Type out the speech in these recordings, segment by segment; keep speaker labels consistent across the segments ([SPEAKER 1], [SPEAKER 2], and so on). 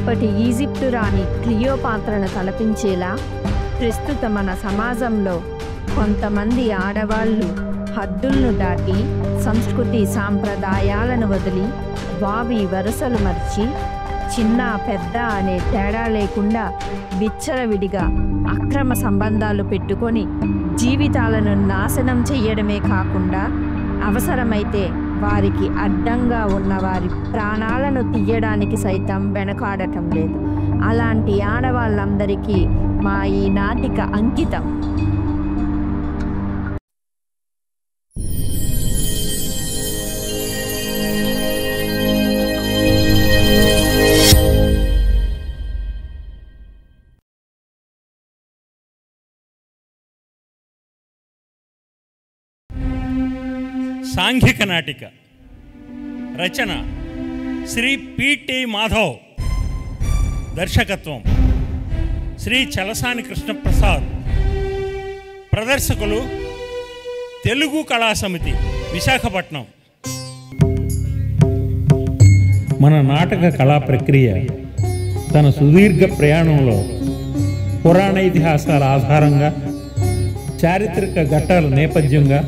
[SPEAKER 1] అప్పటి ఈజిప్టు రాణి క్లియోపాత్రను తలపించేలా ప్రస్తుత మన సమాజంలో కొంతమంది ఆడవాళ్ళు హద్దులను దాటి సంస్కృతి సాంప్రదాయాలను వదిలి వావి వరుసలు మర్చి చిన్న పెద్ద అనే తేడా లేకుండా విచ్చలవిడిగా అక్రమ సంబంధాలు పెట్టుకొని జీవితాలను నాశనం చెయ్యడమే కాకుండా అవసరమైతే వారికి అడ్డంగా ఉన్న వారి ప్రాణాలను తీయడానికి సైతం వెనకాడటం లేదు. అలాంటి ఆడవాళ్ళందరికీ మా ఈ నాటిక అంకితం.
[SPEAKER 2] సాంఘిక నాటిక రచన శ్రీ పి.టి. మాధవ్, దర్శకత్వం శ్రీ చలసాని కృష్ణప్రసాద్, ప్రదర్శకులు తెలుగు కళా సమితి, విశాఖపట్నం. మన నాటక కళా ప్రక్రియ తన సుదీర్ఘ ప్రయాణంలో పురాణ ఇతిహాసాల ఆధారంగా, చారిత్రక ఘట్టాల నేపథ్యంగా,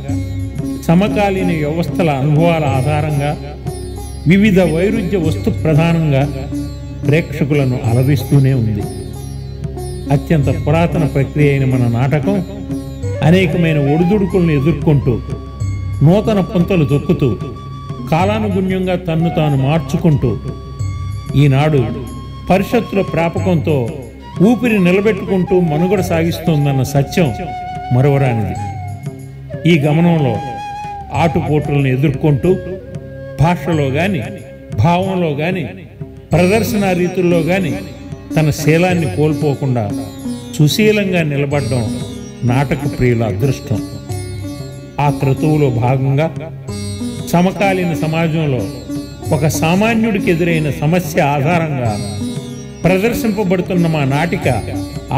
[SPEAKER 2] సమకాలీన వ్యవస్థల అనుభవాల ఆధారంగా, వివిధ వైరుధ్య వస్తు ప్రధానంగా ప్రేక్షకులను అలరిస్తూనే ఉంది. అత్యంత పురాతన ప్రక్రియ అయిన మన నాటకం అనేకమైన ఒడిదుడుకులను ఎదుర్కొంటూ, నూతన పుంతలు తొక్కుతూ, కాలానుగుణ్యంగా తన్ను తాను మార్చుకుంటూ ఈనాడు పరిషత్తుల ప్రాపకంతో ఊపిరి నిలబెట్టుకుంటూ మనుగడ సాగిస్తోందన్న సత్యం మరువరానిది. ఈ గమనంలో ఆటుపోటులను ఎదుర్కొంటూ భాషలో కానీ, భావంలో కానీ, ప్రదర్శనా రీతుల్లో కానీ తన శీలాన్ని కోల్పోకుండా సుశీలంగా నిలబడడం నాటక ప్రియుల అదృష్టం. ఆ క్రతువులో భాగంగా సమకాలీన సమాజంలో ఒక సామాన్యుడికి ఎదురైన సమస్య ఆధారంగా ప్రదర్శింపబడుతున్న మా నాటిక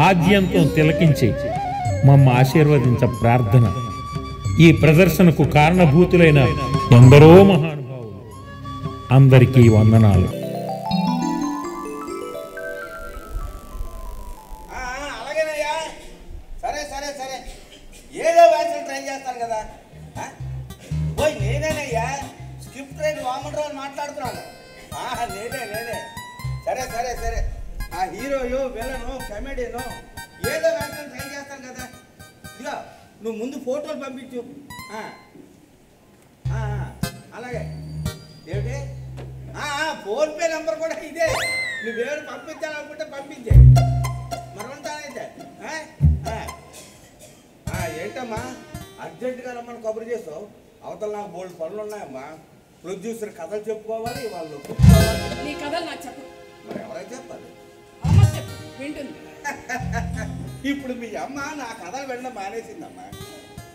[SPEAKER 2] ఆద్యంతం తిలకించి మమ్మ ఆశీర్వదించ ప్రార్థన. ఈ ప్రదర్శనకు కారణభూతులైన ఎందరో మహానుభావులు, అందరికీ వందనాలు.
[SPEAKER 3] అలాగేనయ్యా, సరే సరే సరే, ఏదో వ్యాసం ట్రై చేస్తాను కదా. పోయి నేనేనయ్యా, స్క్రిప్ట్ రైట్ వామనరావు మాట్లాడుతున్నాను. నేనే. సరే సరే సరే, ఆ హీరోయో విలను కమెడియనో ఏదో వ్యాసం ట్రై చేస్తాను కదా. ఇదిగో నువ్వు ముందు ఫోటోలు పంపించు. అలాగే ఏమిటి, ఫోన్పే నెంబర్ కూడా ఇదే. నువ్వేడు పంపించాలనుకుంటే పంపించే, మరి ఉంటానైతే. ఏంటమ్మా అర్జెంటుగా రమ్మని కబురు చేస్తావు? అవతల నాకు బోల్డ్ పనులు ఉన్నాయమ్మా. ప్రొడ్యూసర్ కథలు చెప్పుకోవాలి, వాళ్ళు
[SPEAKER 4] నీ కథలు నాకు చెప్పు.
[SPEAKER 3] మరి ఎవరైతే చెప్పాలి?
[SPEAKER 4] వింటుంది.
[SPEAKER 3] ఇప్పుడు మీ అమ్మ నా కథలు వెళ్ళడం మానేసిందమ్మా.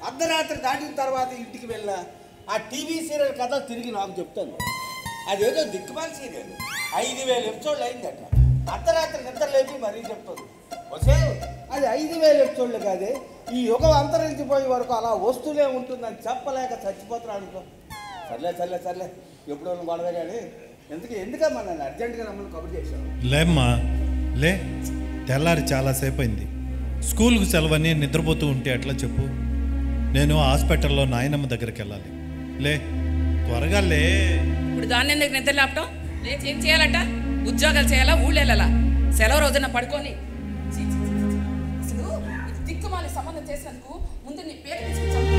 [SPEAKER 3] అర్ధరాత్రి దాటిన తర్వాత ఇంటికి వెళ్ళా ఆ టీవీ సీరియల్ కథ తిరిగి నాకు చెప్తాను. అదేదో దిక్కుమాల సీరియల్ 5,000 ఎపిసోడ్లు అయిందట. అర్ధరాత్రి నిద్ర లేపి మరీ చెప్తుంది. వసే అది 5,000 ఎపిసోడ్లు కాదే, ఈ యుగం అంతరించిపోయే వరకు అలా వస్తూనే ఉంటుందని చెప్పలేక చచ్చిపోతున్నా అనుకో. సర్లే ఎప్పుడో గొడవ కానీ ఎందుకమ్మా నన్ను అర్జెంటుగా రమ్మని కబుర్ చేశాను?
[SPEAKER 5] లేమ్మా లే, తెల్లారి చాలాసేపు అయింది. స్కూల్కు సెలవని నిద్రపోతూ ఉంటే ఎట్లా చెప్పు? నేను హాస్పిటల్లో నాయనమ్మ దగ్గరికి వెళ్ళాలి. లే త్వరగా లే.
[SPEAKER 4] ఇప్పుడు దాన్ని ఎందుకు నిద్ర లేపటం? లేచి ఏం చేయాలట? ఉద్యోగాలు చేయాలా, ఊళ్ళు వెళ్ళాలా? సెలవు రోజున పడుకొని అసలు దిక్కుమాలి సంబంధం చేసినందుకు ముందు నీ పేరు తీసుకొచ్చాను.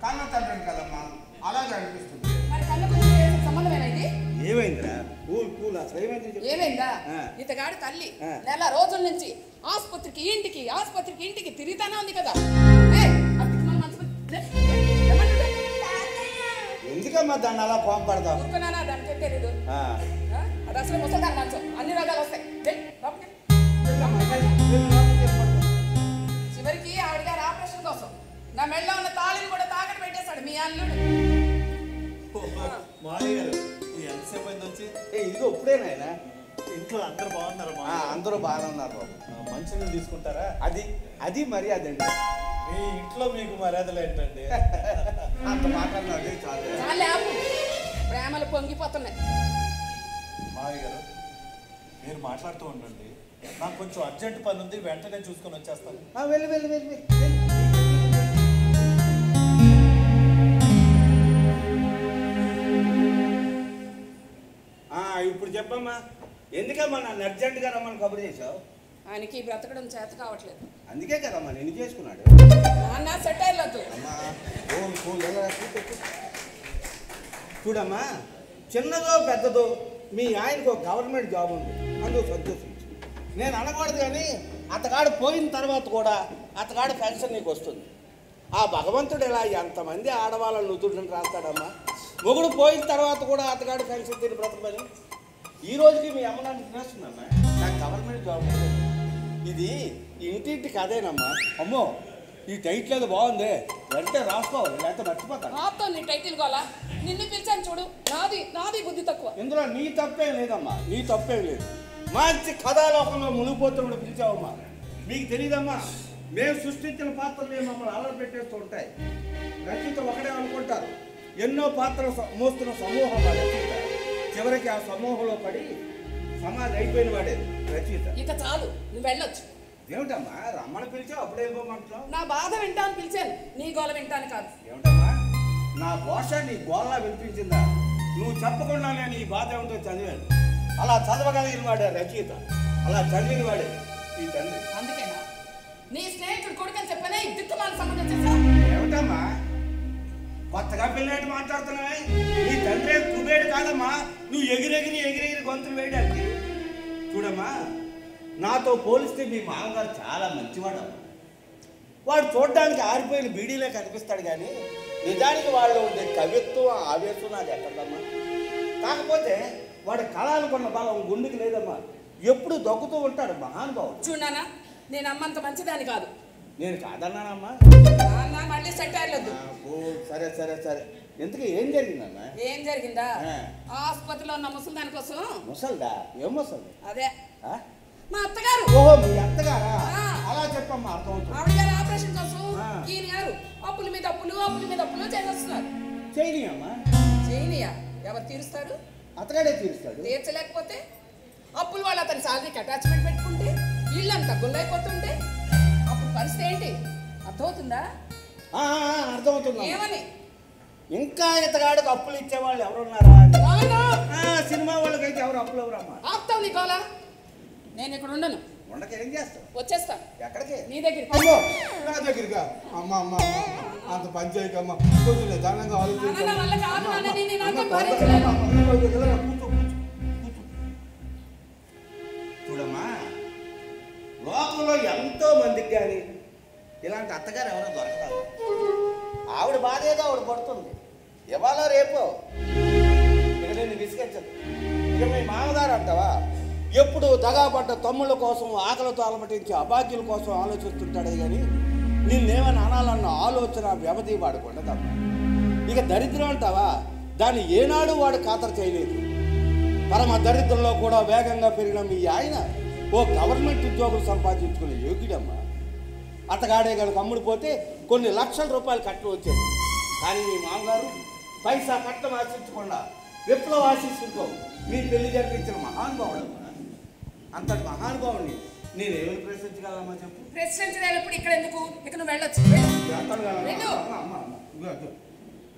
[SPEAKER 3] కన్న తండ్రిని కదమ్మా, అలాగే అనిపిస్తుంది.
[SPEAKER 4] మరి కన్న సంబంధం ఏమైంది?
[SPEAKER 3] ఏమైందిరా? కూల్ అసలు
[SPEAKER 4] ఏమైందా? ఇతగాడి తల్లి నెల రోజుల నుంచి ఆసుపత్రికి ఇంటికి తిరుగుతానే ఉంది కదా.
[SPEAKER 3] ఎందుకమ్మా దాన్ని అలా కోపడతావు?
[SPEAKER 4] దానికే తెలీదు. అది అసలు ముసల్దాని మంచం, అన్ని రోగాలు వస్తాయి. చివరికి ఆవిడ గారు ఆపరేషన్ కోసం నా మెడలో ఉన్న తాళిని కూడా తాకట్టు పెట్టేశాడు మీ అల్లుడు.
[SPEAKER 5] ఎంతసేపు అయింది వచ్చి?
[SPEAKER 3] ఇదిగో ఇప్పుడేనాయన.
[SPEAKER 5] ఇంట్లో అందరూ బాగున్నారు?
[SPEAKER 3] అందరూ బాగానే ఉన్నారు బాబు.
[SPEAKER 5] మంచిగా తీసుకుంటారా?
[SPEAKER 3] అది మర్యాద అండి.
[SPEAKER 5] మీ ఇంట్లో మీకు మర్యాదలు ఏంటండి?
[SPEAKER 3] అంత మాట్లాడినది చాలు.
[SPEAKER 4] ప్రేమలు పొంగిపోతున్నాయి.
[SPEAKER 5] మావి గారు మీరు మాట్లాడుతూ ఉండండి, నాకు కొంచెం అర్జెంట్ పని ఉంది, వెంటనే చూసుకొని వచ్చేస్తాను.
[SPEAKER 3] వెళ్ళి వెళ్ళి వెళ్ళి. ఇప్పుడు చెప్పమ్మా, ఎందుకమ్మా నన్ను అర్జెంటుగా రమ్మని కబురు చేసావు?
[SPEAKER 4] ఆయనకి బ్రతకడం చేత కావట్లేదు.
[SPEAKER 3] అందుకే కదమ్మా నేను చేసుకున్నాడు.
[SPEAKER 4] నాన్న సెటైర్ వద్దు.
[SPEAKER 3] చూడమ్మా, చిన్నదో పెద్దదో మీ ఆయనకు ఒక గవర్నమెంట్ జాబ్ ఉంది, అందుకు సంతోషించు. నేను అనకూడదు కానీ అతగాడు పోయిన తర్వాత కూడా అతగాడు పెన్షన్ నీకు వస్తుంది. ఆ భగవంతుడు ఎలా ఎంతమంది ఆడవాళ్ళని నుదుటిని రాస్తాడమ్మా. మొగుడు పోయిన తర్వాత కూడా అతగాడు పెన్షన్ తిని బ్రతకమని. ఈ రోజుకి మీ అమ్మ నన్ను తినేస్తుందమ్మా, నాకు గవర్నమెంట్ జాబ్ ఉంది. ఇది ఇంటింటి కదేనమ్మా. అమ్మో ఈ టైటిల్ అది బాగుంది, వెంటనే రాసుకోవాలి, లేకపోతే మర్చిపోతాను.
[SPEAKER 4] నాతో నీ టైటిల్ గోలా, నిన్ను పిలిచాను చూడు, నాది బుద్ధి తక్కువ.
[SPEAKER 3] ఇందులో నీ తప్పేం లేదమ్మా, నీ తప్పేం లేదు. మంచి కథాలోకంలో మునిగిపోతున్నప్పుడు పిలిచావమ్మా. మీకు తెలియదమ్మా, మేము సృష్టించిన పాత్రలు మమ్మల్ని అలర పెట్టేస్తూ ఉంటాయి. రచయిత ఒకటే అనుకుంటారు, ఎన్నో పాత్రలు మోస్తున్న సమూహం మా రచయిత. చివరికి ఆ సమూహంలో పడి సమాధి అయిపోయిన వాడే రచయిత.
[SPEAKER 4] ఇక చాలు, నువ్వు వెళ్ళొచ్చు.
[SPEAKER 3] ఏమిటమ్మా రమ్మని పిలిచావు, అప్పుడే వెళ్ళిపోమంటున్నావు?
[SPEAKER 4] నా బాధ వింటాను పిలిచాను, నీ గోల వింటాను కాదు.
[SPEAKER 3] ఏమిటమ్మా నా భాష నీ గోళ్ళ వినిపించిందా? నువ్వు చెప్పకుండా నేను ఈ బాధ ఏమిటో చదివాను. అలా చదవగలిగిన వాడే రచయిత, అలా చదివిన వాడే ఈ తండ్రి.
[SPEAKER 4] అందుకేనా నీ స్నేహితుడు కొడుకని చెప్పనే ఈ దిక్కుమాల సంబంధం చేశా?
[SPEAKER 3] ఏమిటమ్మా కొత్తగా పిల్లలు మాట్లాడుతున్నావే? నీ తండ్రి కుబేడు కాదమ్మా, నువ్వు ఎగిరెగిరి గొంతులు వేయడానికి. చూడమ్మా, నాతో పోలిస్తే మీ మామగారు చాలా మంచివాడమ్మా. వాడు చూడడానికి ఆరిపోయిన బీడీలే కనిపిస్తాడు కానీ నిజానికి వాళ్ళు ఉండే కవిత్వం ఆవేశం నాకు ఎక్కడమ్మా. కాకపోతే వాడి కళానుకున్న బలం గుండెకి లేదమ్మా, ఎప్పుడు దొక్కుతూ ఉంటాడు మహానుభావుడు.
[SPEAKER 4] చూడనా, నేను అమ్మంత మంచిదాని కాదు.
[SPEAKER 3] నేను కాదన్నానమ్మా.
[SPEAKER 4] నాన్న మళ్ళీ సెటైర్లు వద్దు.
[SPEAKER 3] సరే సరే సరే, ఎందుకు ఏం జరిగిందమ్మా?
[SPEAKER 4] ఏం జరిగిందా? ఆసుపత్రిలో ఉన్న ముసలి దాని కోసం.
[SPEAKER 3] ముసల్దా? ఏం ముసలి?
[SPEAKER 4] అదే మా అత్తగారు.
[SPEAKER 3] ఓహో మీ అత్తగారా? అలా చెప్పమ్మా, అర్థమవుతుంది.
[SPEAKER 4] ఆవిడ గారు ఆపరేషన్ కోసం ఈయన గారు అప్పుల మీద అప్పులు చేసేస్తున్నారు.
[SPEAKER 3] చేయనియమ్మా.
[SPEAKER 4] చేయనియా? ఎవరు తీరుస్తారు?
[SPEAKER 3] అతగాడే తీరుస్తాడు.
[SPEAKER 4] తీర్చలేకపోతే అప్పులు వాళ్ళు అతని శాలరీకి అటాచ్మెంట్ పెట్టుకుంటే ఇల్లంతా గుల్లైపోతుంటే అప్పుడు పరిస్థితి ఏంటి అర్థమవుతుందా?
[SPEAKER 3] అర్థమవుతుందా?
[SPEAKER 4] ఏమని?
[SPEAKER 3] ఇంకా ఇతగాడికి అప్పులు ఇచ్చేవాళ్ళు ఎవరున్నారా? సినిమా వాళ్ళకైతే ఎవరు అప్పులు ఎవరమ్మా?
[SPEAKER 4] ఆపుతావు నీ గోలా. నేను ఇక్కడ ఉండను.
[SPEAKER 3] ఉండక ఏం చేస్తావు?
[SPEAKER 4] వచ్చేస్తాను.
[SPEAKER 3] ఎక్కడికి?
[SPEAKER 4] నీ దగ్గరికి.
[SPEAKER 3] అమ్మో నా దగ్గరికా? అమ్మ అమ్మ అంత పని చేయకమ్మా, కొంచెం నిదానంగా చూడమ్మా. లోకంలో ఎంతో మందికి కానీ ఇలాంటి అత్తగారు ఎవరో దొరకరాదు. ఆవిడ బాధ ఏదో ఆవిడ పడుతుంది, ఇవాళ రేపు ఇక నేను విసిగించదు. ఇక మీ మామగారు అంటావా, ఎప్పుడు దగాపడ్డ తమ్ముళ్ళ కోసం ఆకలితో అలమటించి అభాగ్యుల కోసం ఆలోచిస్తుంటాడే కానీ నిన్నేమని అనాలన్న ఆలోచన వ్యవధి వాడికి ఉండదమ్మా. ఇక దరిద్రం అంటావా, దాన్ని ఏనాడు వాడు ఖాతరు చేయలేదు. పరమ దరిద్రంలో కూడా వేగంగా పెరిగిన మీ ఆయన ఓ గవర్నమెంట్ ఉద్యోగులు సంపాదించుకునే యోగ్యుడమ్మా. అతగాడే కనుక అమ్ముడిపోతే కొన్ని లక్షల రూపాయలు కట్నం వచ్చేది. కానీ మీ మామగారు పైసా కట్నం ఆశించకుండా విప్లవ ఆశిస్తుంటూ మీ పెళ్లి జరిపించిన మహానుభావుడమ్మా. అంతటి మహానుభావుడిని నేనేమి ప్రశ్నించగలమ్మా చెప్పు?
[SPEAKER 4] ప్రశ్నించలేనప్పుడు ఇక్కడ ఎందుకు? ఇక నువ్వు వెళ్ళొచ్చు.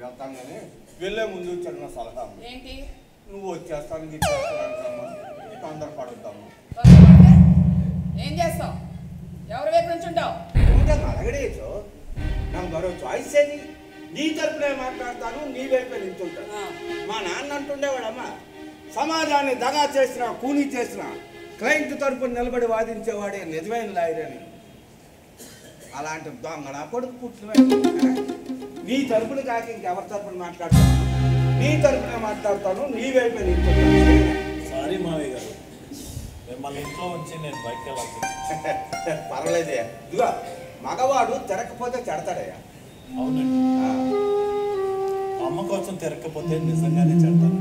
[SPEAKER 3] వెళ్తాను కానీ వెళ్ళే ముందు చిన్న సలహా
[SPEAKER 4] ఏంటి?
[SPEAKER 3] నువ్వు వచ్చేస్తాను తొందరపడుద్దాము.
[SPEAKER 4] ఏం చేస్తావు? ఎవరి వైపు నుంచి ఉంటావు?
[SPEAKER 3] అడగడేచో నాకు మరో చాయిస్ ఏది? నీ తరపునే మాట్లాడతాను, నీ వైపే నిల్చుంటాను. మా నాన్న అంటుండేవాడమ్మా, సమాజాన్ని దగా చేసిన కూనీ చేసిన క్లయింట్ తరపున నిలబడి వాదించేవాడే నిజమైన లాయర్ అని. అలాంటి దొంగ కొడుకు పుట్టిన నీ తరపున కాక ఇంకెవరి తరపున మాట్లాడతాను? నీ తరపునే మాట్లాడతాను, నీ వైపే నిల్చుంటాను.
[SPEAKER 5] సారీ మావయ్య గారు, మిమ్మల్ని ఇంట్లో ఉంచి నేను బయటకు వెళ్ళాల్సింది.
[SPEAKER 3] పర్వాలేదే, ఇదిగో మగవాడు తిరగకపోతే చెడతాడయ్యా.
[SPEAKER 5] అవునండి, అమ్మ కోసం తిరగకపోతే నిజంగానే చెడతాను.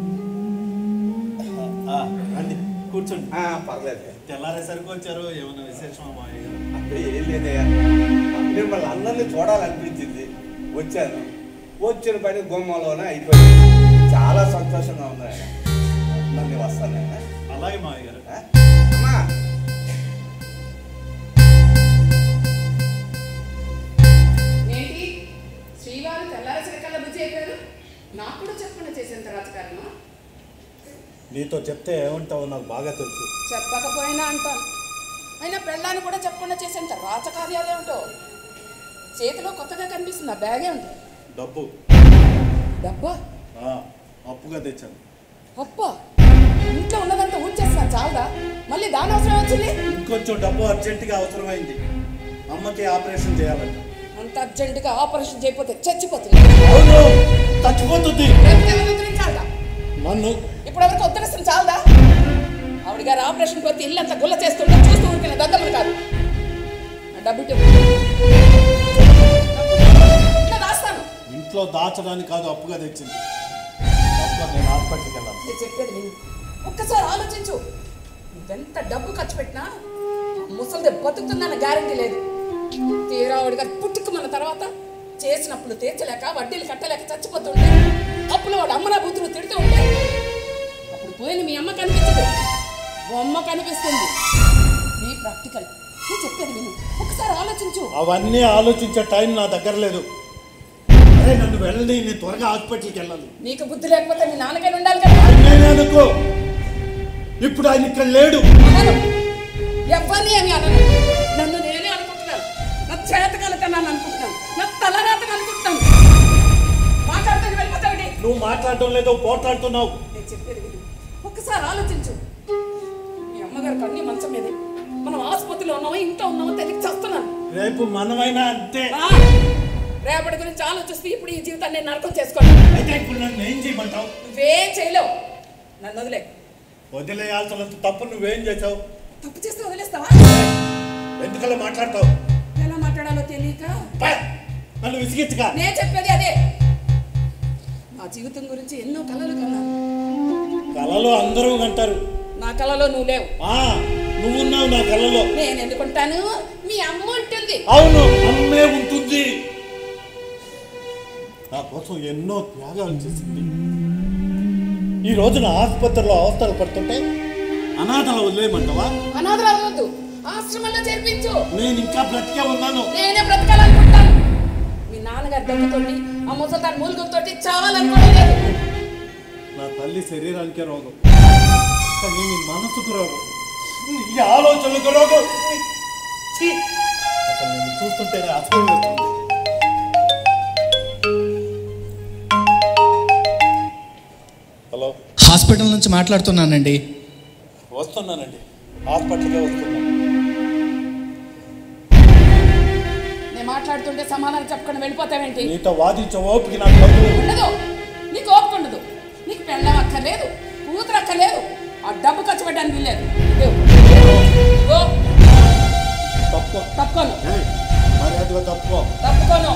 [SPEAKER 5] రండి కూర్చోండి.
[SPEAKER 3] పర్లేదు.
[SPEAKER 5] తెల్లారేసరికి వచ్చారు, ఏమన్నా విశేషమా మావయ్య గారు?
[SPEAKER 3] అంటే ఏం లేదయ్యా, మిమ్మల్ని అందరినీ చూడాలనిపించింది, వచ్చాను. వచ్చిన పని గుమ్మంలోనే అయిపోయింది. చాలా సంతోషంగా ఉంది. నన్ను వస్తాను.
[SPEAKER 5] అలాగే మావయ్య గారు.
[SPEAKER 4] చెప్పారు? నాకు కూడా చెప్పకుండా చేసేంత రాజకారణం.
[SPEAKER 5] నీతో చెప్తే ఏమంటావో నాకు బాగా తెలుసు.
[SPEAKER 4] చెప్పకపోయినా అంటాను. అయినా పెళ్ళాన్ని కూడా చెప్పకుండా చేసేంత రాజకార్యాలే ఉంటావు. చేతిలో కొత్తగా కనిపిస్తుంది ఆ బ్యాగే ఉంటుంది.
[SPEAKER 5] డబ్బు.
[SPEAKER 4] డబ్బా?
[SPEAKER 5] అప్పుగా తెచ్చాను.
[SPEAKER 4] అప్పా? ఇంట్లో ఉన్నదంతా ఊడ్చేస్తున్నా చాలదా? మళ్ళీ దాని అవసరం వచ్చింది?
[SPEAKER 5] ఇంకొంచెం డబ్బు అర్జెంటుగా అవసరమైంది. అమ్మకి ఆపరేషన్ చేయాలంట.
[SPEAKER 4] అంత అర్జెంటుగా ఆపరేషన్ చేయకపోతే చచ్చిపోతుంది.
[SPEAKER 5] అవును, చచ్చిపోతుంది.
[SPEAKER 4] నన్ను ఇప్పుడు ఎవరికి ఉత్తరిస్తుంది చాలదా? ఆవిడ గారు ఆపరేషన్ పోతే ఇల్లంతా గుల్ల చేస్తుంటే చూస్తూ ఉంటున్న దద్దమ్మలు కాదు. డబ్బు రాస్తాను.
[SPEAKER 5] ఇంట్లో దాచడానికి కాదు అప్పుగా తెచ్చింది. నేను హాస్పిటల్కి వెళ్ళాను.
[SPEAKER 4] నేను చెప్పేది విను. ఒక్కసారి ఆలోచించు. నువ్వెంత డబ్బు ఖర్చు పెట్టినా ముసలిదే బతుకుతుందన్న గ్యారంటీ లేదు. తీరా ఆవిడ గారు పుట్టుకున్న తర్వాత చేసినప్పుడు తీర్చలేక వడ్డీలు కట్టలేక చచ్చిపోతుంటే అప్పులు వాడు అమ్మనా బూతులు తిడుతూ ఉంటే అప్పుడు పోయిన మీ అమ్మ కనిపించదు, బొమ్మ కనిపిస్తుంది. నీ ప్రాక్టికల్. నేను చెప్పేది విను. ఒకసారి ఆలోచించు.
[SPEAKER 5] అవన్నీ ఆలోచించే టైం నా దగ్గర లేదు. అరే నన్ను వెళ్ళని, నేను త్వరగా హాస్పిటల్కి వెళ్ళాలి.
[SPEAKER 4] నీకు బుద్ధి లేకపోతే మీ నాన్నగారు ఉండాలి కదా.
[SPEAKER 5] అనుకో, ఇప్పుడు ఆయన ఇక్కడ లేడు.
[SPEAKER 4] ఎవరిని ఏమి అనను. నన్ను నేనే అనుకుంటున్నాను. నా చేతకాలతనాన్ని అనుకుంటున్నాను. నా తలరాతను అనుకుంటున్నాను. మాట్లాడుతూ వెళ్ళిపోతావుడి.
[SPEAKER 5] నువ్వు మాట్లాడటం లేదో పోట్లాడుతున్నావు.
[SPEAKER 4] నేను చెప్పేది విను. ఒక్కసారి ఆలోచించు. మీ అమ్మగారికి అన్ని మంచం మీదే. మనం ఆసుపత్రిలో ఉన్నామో ఇంట్లో ఉన్నామో తెలియక చేస్తున్నాను.
[SPEAKER 5] రేపు మనమైనా అంతే.
[SPEAKER 4] రేపటి గురించి ఆలోచిస్తే ఇప్పుడు ఈ జీవితాన్ని నేను నరకం చేసుకోండి.
[SPEAKER 5] అయితే ఇప్పుడు నన్ను ఏం చేయమంటావు?
[SPEAKER 4] నువ్వేం చేయలేవు. నన్ను వదిలే.
[SPEAKER 5] వదిలేయాల్సినంత తప్పు నువ్వేం చేసావు?
[SPEAKER 4] తప్పు చేస్తే వదిలేస్తావా?
[SPEAKER 5] ఎందుకలా మాట్లాడతావు?
[SPEAKER 4] ఎలా మాట్లాడాలో తెలియక
[SPEAKER 5] నన్ను విసిగించగా.
[SPEAKER 4] నేను చెప్పేది అదే. నా జీవితం గురించి ఎన్నో కలలు కన్నాను.
[SPEAKER 5] కలలో అందరూ అంటారు.
[SPEAKER 4] నా కలలో నువ్వు లేవు.
[SPEAKER 5] నువ్వున్నావు నా కలలో.
[SPEAKER 4] నేను ఎందుకుంటాను? మీ అమ్మ ఉంటుంది.
[SPEAKER 5] అవును, అమ్మే ఉంటుంది. నా కోసం ఎన్నో త్యాగాలు చేసింది. ఈ రోజున ఆసుపత్రిలో అవస్థలు పడుతుంటే అనాథలు వదిలేయమంటావా?
[SPEAKER 4] అనాథలు అవ్వద్దు, ఆశ్రమంలో చేర్పించు.
[SPEAKER 5] నేను ఇంకా బ్రతికే ఉన్నాను.
[SPEAKER 4] నేనే బ్రతకాలనుకుంటాను. మీ నాన్నగారి దెబ్బతోటి ఆ ముసల్దాని మూలుగులతోటి చావాలనుకోలేదు.
[SPEAKER 5] నా తల్లి శరీరానికే రోగం, కానీ నీ మనసుకు రోగం, ఈ ఆలోచనలకు రోగం. అసలు నేను చూస్తుంటేనే అసహ్యం వేస్తుంది. హలో,
[SPEAKER 6] హాస్పిటల్ నుంచి మాట్లాడుతున్నానండి.
[SPEAKER 5] వస్తున్నానండి, హాస్పిటల్కే వస్తున్నాను.
[SPEAKER 4] నేను మాట్లాడుతుంటే సమాధానం చెప్పకుండా వెళ్ళిపోతావేంటి?
[SPEAKER 5] నీతో వాదించే ఓపిక నాకు
[SPEAKER 4] ఉండదు. నీకు ఓపిక ఉండదు. నీకు పెళ్ళం అక్కర్లేదు, కూతురు అక్కర్లేదు, ఆ డబ్బు ఖర్చు పెట్టడానికి వీల్లేదు. తప్పుకోను.
[SPEAKER 5] మర్యాదగా తప్పుకో.
[SPEAKER 4] తప్పుకోను.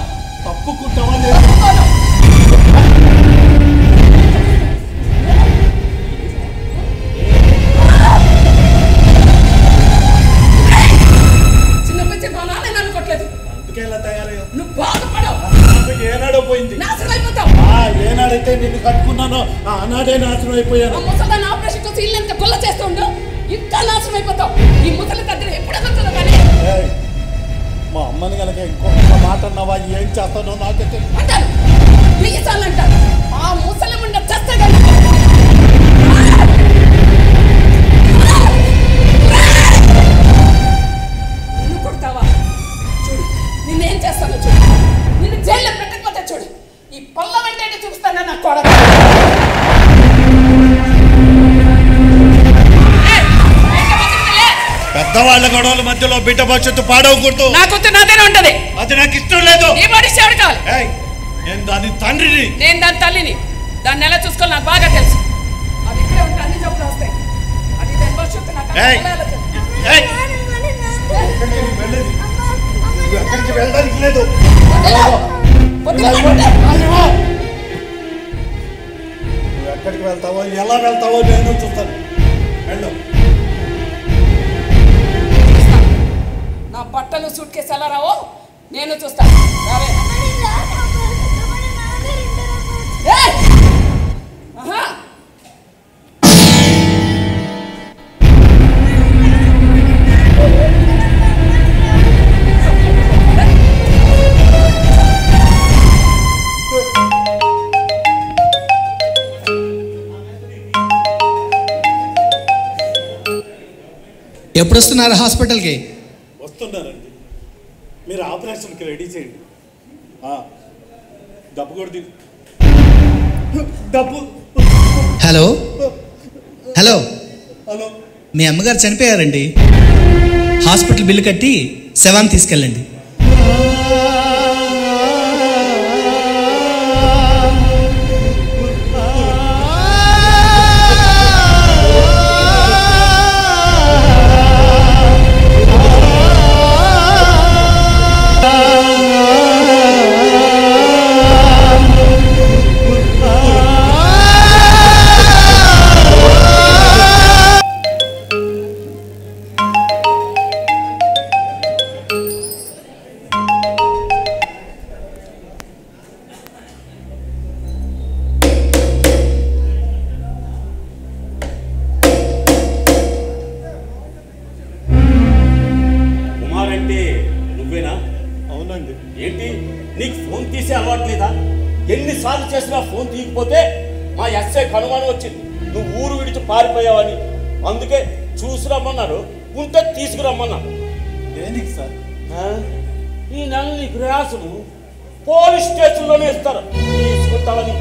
[SPEAKER 5] తప్పుకుంటావా?
[SPEAKER 4] తప్పుకోను. చిన్నప్పటి నుంచి నేను అనుకోవట్లేదు.
[SPEAKER 5] అందుకే ఇలా తయారయ్యావు.
[SPEAKER 4] నువ్వు బాధపడవు.
[SPEAKER 5] ఏనాడో పోయింది.
[SPEAKER 4] నాశనం అయిపోతావు.
[SPEAKER 5] ఏనాడైతే నిన్ను కట్టుకున్నానో ఆనాడే నాశనం అయిపోయాను.
[SPEAKER 4] ముసలి ఆపరేషన్ కోసం ఇల్లంతా గొల్ల చేస్తుండు, ఇంకా నాశనం అయిపోతావు. ఈ ముసలి దగ్గర ఎప్పుడు ఎదుగుతుందో కానీ.
[SPEAKER 5] మా అమ్మని కనుక ఇంకొక మాట అన్నావా ఏం చేస్తానో నాకైతే
[SPEAKER 4] అంటారు. బియ్యసాలు అంటారు. ఆ ముసలి ఉండే చేస్తే కానీ నిన్ను కొడతావా? చూడు నిన్నేం చేస్తానో చూడు. నిన్ను జైల్లో పెట్టకపోతే చూడు. ఈ పొల్ల వెంటనే చూపిస్తానా నా కొడక.
[SPEAKER 5] పెద్దవాళ్ళ గొడవల మధ్యలో బిడ్డ భవిష్యత్తు పాడవకూడదు.
[SPEAKER 4] నాకొద్దు, నాదేనే ఉంటది.
[SPEAKER 5] అది నాకు ఇష్టం లేదు.
[SPEAKER 4] నీ బాడీ ఎవరు కావాలి?
[SPEAKER 5] నేను దాని తండ్రిని.
[SPEAKER 4] నేను దాని తల్లిని. దాన్ని ఎలా చూసుకోవాలి నాకు బాగా తెలుసు. అది ఇక్కడే ఉంటే అన్ని జబ్బులు వస్తాయి. అది దాని భవిష్యత్తు నాకు
[SPEAKER 5] ఎక్కడికి వెళ్ళడానికి లేదు. నువ్వు ఎక్కడికి వెళ్తావో ఎలా వెళ్తావో నేను చూస్తాను. వెళ్ళు.
[SPEAKER 4] నా బట్టలు సూట్ కేసు ఎలా రావో నేను చూస్తాను.
[SPEAKER 6] ఎప్పుడు వస్తున్నారు హాస్పిటల్కి?
[SPEAKER 5] వస్తున్నారండి. మీరు ఆపరేషన్కి రెడీ చేయండి. డబ్బు కూడా డబ్బు.
[SPEAKER 6] హలో హలో,
[SPEAKER 5] హలో,
[SPEAKER 6] మీ అమ్మగారు చనిపోయారండి. హాస్పిటల్ బిల్లు కట్టి శవాన్ని తీసుకెళ్ళండి.
[SPEAKER 3] ఏంటి నీకు ఫోన్ తీసే అలవాట్లేదా? ఎన్నిసార్లు చేసినా ఫోన్ తీయకపోతే మా ఎస్ఐ కనుమానం వచ్చింది నువ్వు ఊరు విడిచి పారిపోయావని. అందుకే చూసి రమ్మన్నారు, ఉంటే తీసుకురమ్మన్నారు.
[SPEAKER 5] దేనికి సార్?
[SPEAKER 3] ఈ నెల నీకు రేసను పోలీస్ స్టేషన్లోనే ఇస్తారు, తీసుకుంటావని.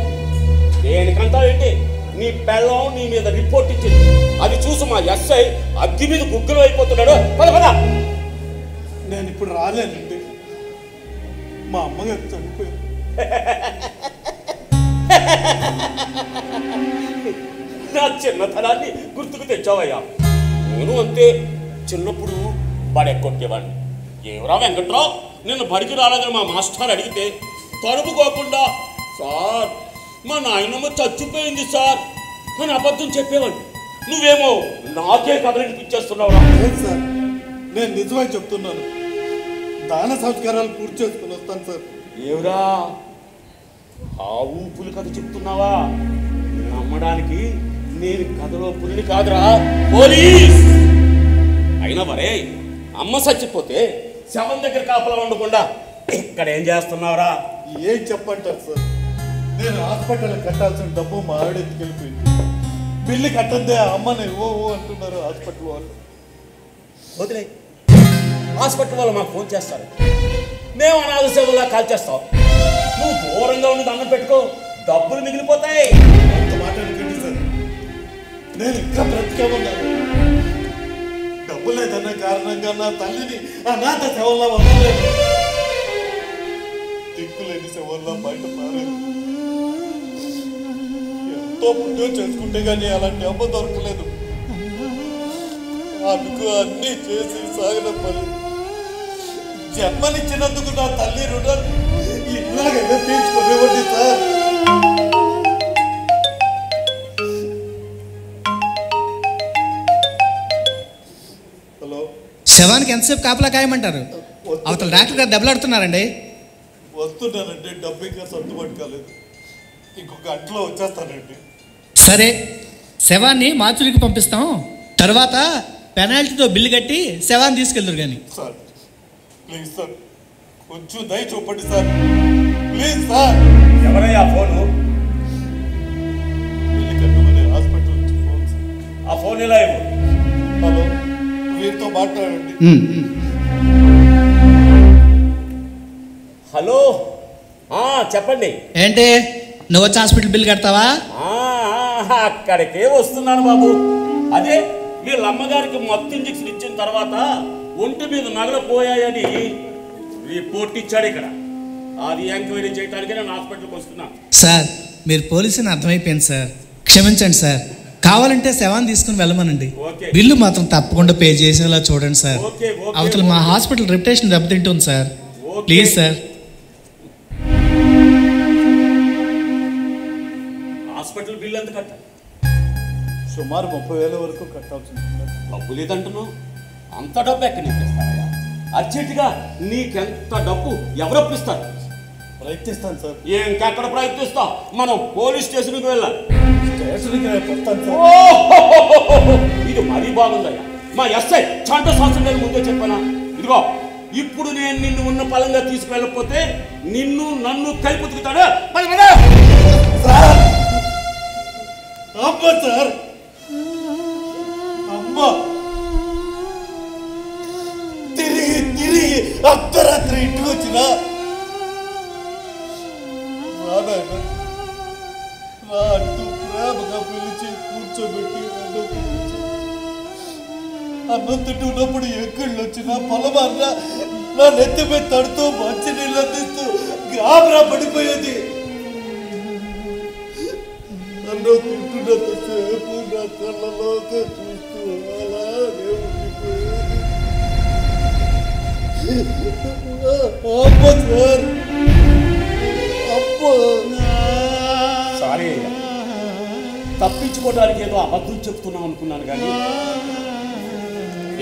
[SPEAKER 3] దేనికంటావేంటి? నీ పెళ్ళం నీ మీద రిపోర్ట్ ఇచ్చింది, అది చూసి మా ఎస్ఐ అగ్గి మీద గుగ్గులు అయిపోతున్నాడు. పద పద.
[SPEAKER 5] నేను ఇప్పుడు రాలేనండి, మా అమ్మగారు చనిపోయారు.
[SPEAKER 3] నా చిన్నతనాన్ని గుర్తుకు తెచ్చావయ్యా. నేను అంతే, చిన్నప్పుడు బడెక్కొట్టేవాడిని. ఏవరా వెంకట్రావు, నిన్ను బడికి రాలేదని మా మాస్టర్ అడిగితే తరుపుకోకుండా సార్ మా నాయనమ్మ చచ్చిపోయింది సార్ అని అబద్ధం చెప్పేవాడిని. నువ్వేమో నాకే కథలినిపించేస్తున్నావురా.
[SPEAKER 5] లేదు సార్, నేను నిజమే చెప్తున్నాను. దాన సంస్కారాలు పూర్తి చేసుకుని వస్తాను సార్.
[SPEAKER 3] ఏవరా ఆ ఊపులు కథ చెప్తున్నావా? నమ్మడానికి నేను కథలో పులిని కాదురా, పోలీస్. అయినా మరే అమ్మ చచ్చిపోతే శవం దగ్గర కాపలా ఉండకుండా ఇక్కడ ఏం చేస్తున్నావురా?
[SPEAKER 5] ఏం చెప్పంటారు సార్? నేను హాస్పిటల్ కట్టాల్సిన డబ్బు మా ఆవిడ ఎత్తుకెళ్ళిపోయింది. బిల్లు కట్టద్దే అమ్మని ఓ అంటున్నారు హాస్పిటల్ వాళ్ళు.
[SPEAKER 3] వదిలే, హాస్పిటల్ వాళ్ళు మాకు ఫోన్ చేస్తారు, మేము అనాథ సేవలా కాల్ చేస్తాం. నువ్వు దూరంగా ఉండి దండం పెట్టుకో, డబ్బులు మిగిలిపోతాయి.
[SPEAKER 5] అంత మాట్లాడుకోండి సార్, నేను ఇంకా బ్రతికేమన్నాను. డబ్బు లేదన్న కారణంగా నా తల్లిని అనాథ సేవల్లా వదలలేదు, దిక్కులేని సేవల్లా బయట మారారు. ఎంతో పుణ్యం చేసుకుంటే కానీ అలాంటి అమ్మ దొరకలేదు. అందుకు అన్నీ చేసి సాగిన పని. జన్మనిచ్చినందుకు నా తల్లి రుణాన్ని ఇలాగైనా తీర్చుకునేవ్వండి సార్. హలో,
[SPEAKER 6] శవానికి ఎంతసేపు కాపలా కాయమంటారు? అవతల డాక్టర్ గారు దెబ్బలాడుతున్నారండి.
[SPEAKER 5] వస్తున్నానండి, డబ్బు ఇంకా సర్దుబాటు కాలేదు, ఇంకొక గంటలో వచ్చేస్తానండి.
[SPEAKER 6] సరే, శవాన్ని మార్చురికి పంపిస్తాం, తర్వాత పెనాల్టీతో బిల్లు కట్టి శవాన్ని తీసుకెళ్తారు. కానీ
[SPEAKER 5] సార్ ప్లీజ్ సార్, కొంచెం దయ చూపండి సార్, ప్లీజ్ సార్.
[SPEAKER 3] ఎవరయ్యా ఫోను?
[SPEAKER 5] బిల్లు కట్టమని హాస్పిటల్ నుంచి ఫోన్ సార్.
[SPEAKER 3] ఆ ఫోన్ ఇలా ఇవ్వు.
[SPEAKER 5] హలో, వీరితో మాట్లాడండి.
[SPEAKER 3] హలో, చెప్పండి.
[SPEAKER 6] ఏంటి, నువ్వు వచ్చి హాస్పిటల్ బిల్లు కడతావా?
[SPEAKER 3] అక్కడికే వస్తున్నాను బాబు. అదే వీళ్ళ అమ్మగారికి మొత్తం ఇంజక్షన్ ఇచ్చిన తర్వాత ఒంటి మీద నగలు పోయాయని రిపోర్ట్ ఇచ్చాడు ఇక్కడ. అది ఎంక్వైరీ చేయడానికి నేను హాస్పిటల్కి వస్తున్నా.
[SPEAKER 6] సార్, మీరు పోలీసుని అర్థమైపోయింది సార్, క్షమించండి సార్. కావాలంటే శవాన్ని తీసుకుని వెళ్ళమనండి,
[SPEAKER 3] ఓకే.
[SPEAKER 6] బిల్లు మాత్రం తప్పకుండా పే చేసేలా చూడండి సార్.
[SPEAKER 3] ఓకే, ఓకే,
[SPEAKER 6] అవతల మా హాస్పిటల్ రెప్యుటేషన్ దెబ్బతింటుంది sir.
[SPEAKER 3] Okay.
[SPEAKER 6] Please sir.
[SPEAKER 3] Hospital bill ఎంత కట్టాలి?
[SPEAKER 5] సుమారు 30,000 వరకు కట్టాల్సి ఉంటుంది.
[SPEAKER 3] డబ్బు లేదంటున్నావు, అంత డబ్బు ఎక్కడి నుంచి ఇస్తారయ్యా? అర్జెంటుగా నీకెంత డబ్బు ఎవరు అప్పిస్తారు?
[SPEAKER 5] ప్రయత్నిస్తాను సార్.
[SPEAKER 3] ఇంకెక్కడ ప్రయత్నిస్తావు? మనం పోలీస్ స్టేషన్కి వెళ్ళాలి.
[SPEAKER 5] స్టేషన్కి రేపు వస్తాను సార్.
[SPEAKER 3] ఇది మరీ బాగుందయ్యా. మా ఎస్ఐ చంట శాస్త్రం ముందే చెప్పానా? ఇదిగో, ఇప్పుడు నేను నిన్ను ఉన్న పలంగా తీసుకువెళ్ళకపోతే నిన్ను నన్ను కలిపి ఉతుకుతాడు.
[SPEAKER 5] సార్, అమ్మ సార్, అమ్మ అన్నం తింటున్నప్పుడు ఎక్కళ్ళు వచ్చినా పొలమన్నా నా నెత్తి మీద తడుతూ మంచి నీళ్ళు అందిస్తూ గాబరా పడిపోయేది. అన్నం తింటున్నంతసేపు నా కళ్ళలోకి చూస్తూ అలాగే ఉండిపోయేది. అమ్మ సార్, అమ్మ.
[SPEAKER 3] సారీ అయ్యా, తప్పించుకోవడానికి ఏదో అబద్ధం చెప్తున్నాం అనుకున్నాను కానీ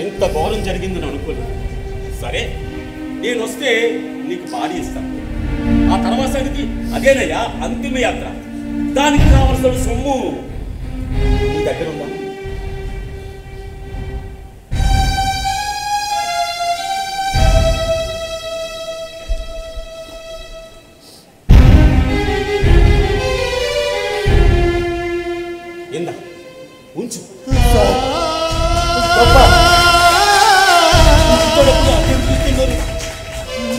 [SPEAKER 3] ఇంత ఘోరం జరిగిందని అనుకోలేదు. సరే, నేను వస్తే నీకు భారీ ఇస్తాను. ఆ తర్వాత సంగతి అదేనయ్యా, అంతిమ యాత్ర. దానికి కావలసిన సొమ్ము నీ దగ్గర ఉందా? ఇందా ఉంచు.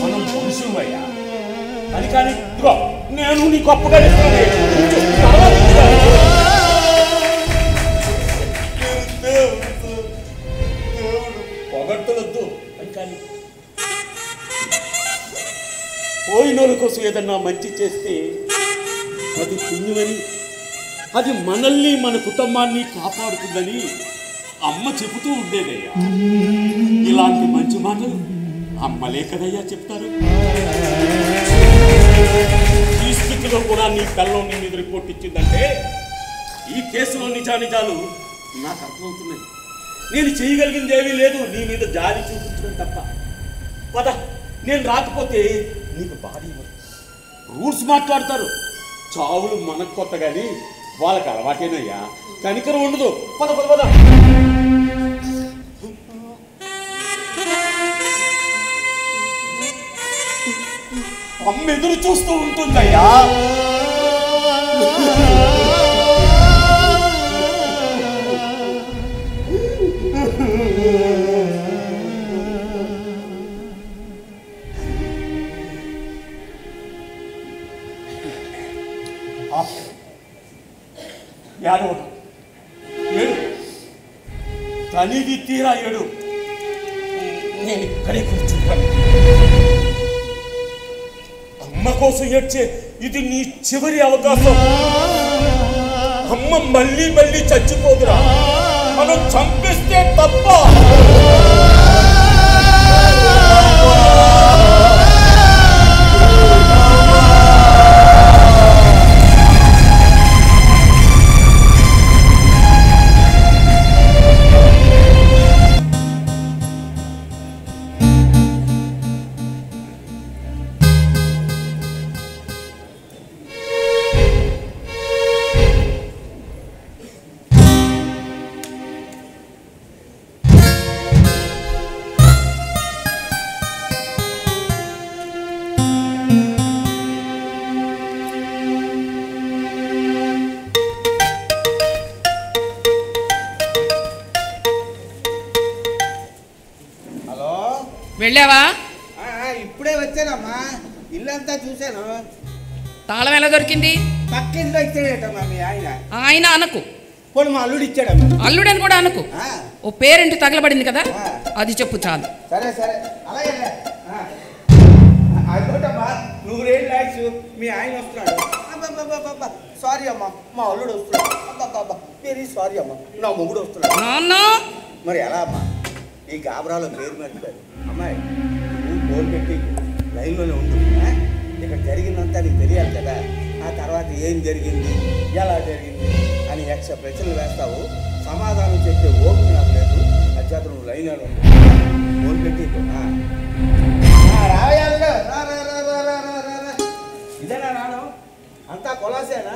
[SPEAKER 3] మనం పురుషులయ్యా అని కానీ ఇదిగో నేను నీకు అప్పుగా పొగట్టలొద్దు అని కానీ పోయినోళ్ళ కోసం ఏదన్నా మంచి చేస్తే అది పుణ్యమని, అది మనల్ని మన కుటుంబాన్ని కాపాడుతుందని అమ్మ చెబుతూ ఉండేదయ్యా. ఇలాంటి మంచి మాటలు అమ్మలే కదయ్యా చెప్తారు. ఈ స్థితిలో కూడా నీ కల్లో నీ మీద రిపోర్ట్ ఇచ్చిందంటే ఈ కేసులో నిజానిజాలు నాకు అర్థమవుతున్నాయి. నేను చేయగలిగింది ఏమీ లేదు, నీ మీద జాలి చూపించడం తప్ప. పద, నేను రాకపోతే నీకు భారీ రూల్స్ మాట్లాడతారు. చావులు మనకు కొత్త కానీ వాళ్ళకి అలవాటేనయ్యా, కనికరం ఉండదు. పద పద పద. అమ్మ ఎదురు చూస్తూ ఉంటుందయ్యా. ఏడు తనివి తీరా ఏడు. నేను ఇక్కడే కూర్చుంటాను. అమ్మ కోసం ఏడ్చే ఇది నీ చివరి అవకాశం. అమ్మ మళ్ళీ మళ్ళీ చచ్చిపోదురా, మనం చంపిస్తే తప్ప.
[SPEAKER 4] వెళ్ళావా?
[SPEAKER 3] ఇప్పుడే వచ్చానమ్మా. ఇల్లంతా చూశాను.
[SPEAKER 4] తాళం ఎలా దొరికింది?
[SPEAKER 3] పక్కింట్లో ఇచ్చాడటమ్మా మీ ఆయన.
[SPEAKER 4] ఆయన అనకు,
[SPEAKER 3] పోనీ మా అల్లుడు ఇచ్చాడమ్మా.
[SPEAKER 4] అల్లుడని కూడా అనకు. ఓ పేరెంట్ తగలబడింది కదా, అది చెప్పు చాలు.
[SPEAKER 3] సరే సరే, అలాగే. అదొకటమ్మా, 100 లాక్స్ మీ ఆయన వస్తున్నాడు. సారీ అమ్మా, మా అల్లుడు వస్తున్నాడు. వెరీ సారీ అమ్మా, నా మొగుడు వస్తున్నాడు.
[SPEAKER 4] నాన్న
[SPEAKER 3] మరి ఎలా అమ్మా? ఈ గాబరాలో పేరు మర్చిపోయారు. అమ్మాయి, నువ్వు ఫోన్ పెట్టి లైన్లోనే ఉండు. ఇక్కడ జరిగిందంతా నీకు తెలియాలి కదా. ఆ తర్వాత ఏం జరిగింది, ఎలా జరిగింది అని యక్ష ప్రశ్నలు వేస్తావు. సమాధానం చెప్పే ఓపిక నాకు లేదు. అధ్యాత నువ్వు లైన్లో ఉండు. ఫోన్ పెట్టి రావయాలుగా ఇదేనా రావడం? అంతా కొలాసేనా?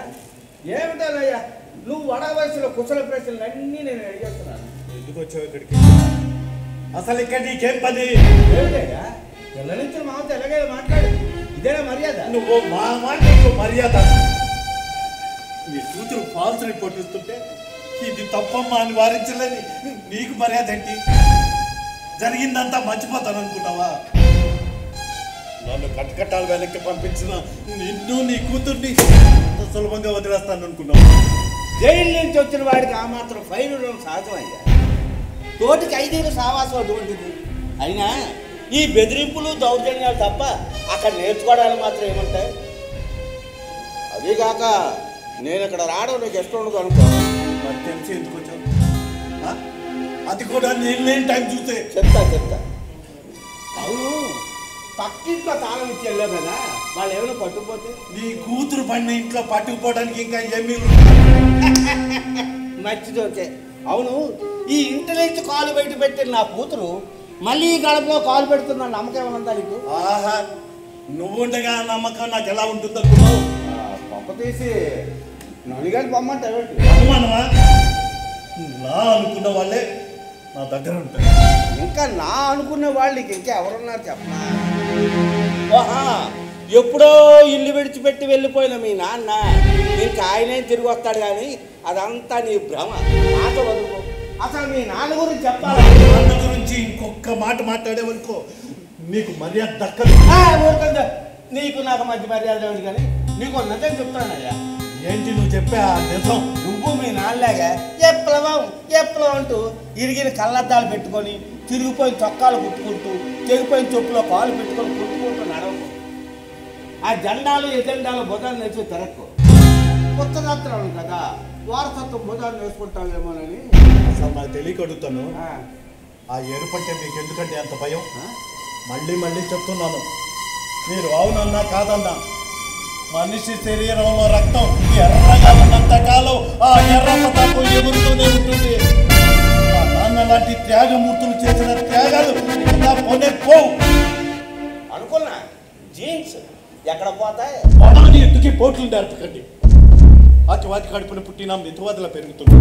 [SPEAKER 3] ఏమిటానయ్యా నువ్వు వడా వయసులో కుశల ప్రశ్నలు అన్నీ నేను అడిగేస్తున్నాను.
[SPEAKER 5] ఎందుకు వచ్చావు ఇక్కడికి? అసలు ఇక్కడ నీకేం పని?
[SPEAKER 3] ఏమిటయ్యా, పిల్లల నుంచి మాతో ఎలాగైనా మాట్లాడు. ఇదేనా మర్యాద?
[SPEAKER 5] నువ్వు మా మాట మర్యాద. నీ కూతురు ఫాల్స్ రిపోర్ట్ ఇస్తుంటే ఇది తప్పమ్మా అని వారించలేని నీకు మర్యాద ఏంటి? జరిగిందంతా మర్చిపోతాను అనుకుంటావా? నన్ను కట్టకట్టాలు వెనక్కి పంపించిన నిన్ను నీ కూతుర్ని సులభంగా వదిలేస్తాను అనుకున్నావు.
[SPEAKER 3] జైలు నుంచి వచ్చిన వాడికి ఆ మాత్రం ఫైన్ ఉండడం సహజమయ్యా. తోటికి 5 ఏళ్ళు సావాసం అటువంటిది. అయినా ఈ బెదిరింపులు దౌర్జన్యాలు తప్ప అక్కడ నేర్చుకోవడానికి మాత్రం ఏమంటాయి? అదీగాక నేను ఇక్కడ రావడం నీకు ఇష్టం ఉండదు అనుకో.
[SPEAKER 5] మరి తెలిసి ఎందుకు వచ్చావు? అది కూడా నేను లేని టైం చూస్తే
[SPEAKER 3] చెప్తా. అవును, పక్కింట్లో తాళం ఇచ్చి వెళ్ళావు కదా, వాళ్ళు ఏమైనా పట్టుకుపోతే?
[SPEAKER 5] నీ కూతురు పడిన ఇంట్లో పట్టుకుపోవడానికి ఇంకా ఏమీ
[SPEAKER 3] మంచిదోకే. అవును, ఈ ఇంటి నుంచి కాలు బయట పెట్టిన నా కూతురు మళ్ళీ ఈ గడపలో కాలు పెడుతున్న నమ్మకం ఏమన్నా నీకు?
[SPEAKER 5] ఆహా, నువ్వుండగా నమ్మకం నాకు ఎలా ఉంటుందనుకున్నావు?
[SPEAKER 3] పంప తీసి నలుగాని పొమ్మంటే
[SPEAKER 5] అనుమానమా? నా అనుకున్న వాళ్ళే నా దగ్గర ఉంటారు.
[SPEAKER 3] ఇంకా నా అనుకునే వాళ్ళకి ఇంకా ఎవరున్నారు చెప్పనా? ఓహా, ఎప్పుడో ఇల్లు విడిచిపెట్టి వెళ్ళిపోయిన మీ నాన్న ఇంకా ఆయనే తిరిగి వస్తాడు కానీ అదంతా నీ భ్రమ. మాట వదులుకో. అసలు మీ నాన్న గురించి చెప్పాలి.
[SPEAKER 5] నాన్న గురించి ఇంకొక మాట మాట్లాడే వరకు నీకు మర్యాద దక్కదు.
[SPEAKER 3] ఊరుకుందా, నీకు నాకు మధ్య మర్యాద ఉంది కానీ నీకు నిజం చెప్తానయ్యా.
[SPEAKER 5] ఏంటి నువ్వు చెప్పే ఆ నిజం?
[SPEAKER 3] నువ్వు మీ నాన్నలాగా ఎప్పుడో అంటూ ఇరిగిన కళ్ళద్దాలు పెట్టుకొని తిరిగిపోయిన చొక్కాలు కుట్టుకుంటూ తెగిపోయిన చెప్పులో కాలు పెట్టుకొని కుట్టుకుంటూ నడవకు. ఆ జెండాలు ఎజెండాలు బుధాన్ని నేర్చి తిరక్కు. కొత్త రాత్రం కదా, వారసత్వం బుధాన్ని వేసుకుంటావేమోనని.
[SPEAKER 5] అసలు నాకు తెలియక అడుగుతాను, ఆ ఎరుపంటే మీకు ఎందుకంటే అంత భయం? మళ్ళీ చెప్తున్నాను, మీరు అవునన్నా కాదన్నా మనిషి శరీరంలో రక్తం ఎర్రగా ఉన్నంత కాలం ఆ ఎర్ర పతాకం ఎగురుతూనే ఉంటుంది. మా నాన్న లాంటి త్యాగమూర్తులు చేసిన త్యాగాలు పోవు
[SPEAKER 3] అనుకున్నా. జీన్స్ ఎక్కడ పోతాయి?
[SPEAKER 5] పదాన్ని ఎత్తుకి పోట్లు నేర్పకండి. వాటి కడుపున పుట్టిన మితువాదుల పెరుగుతుంది.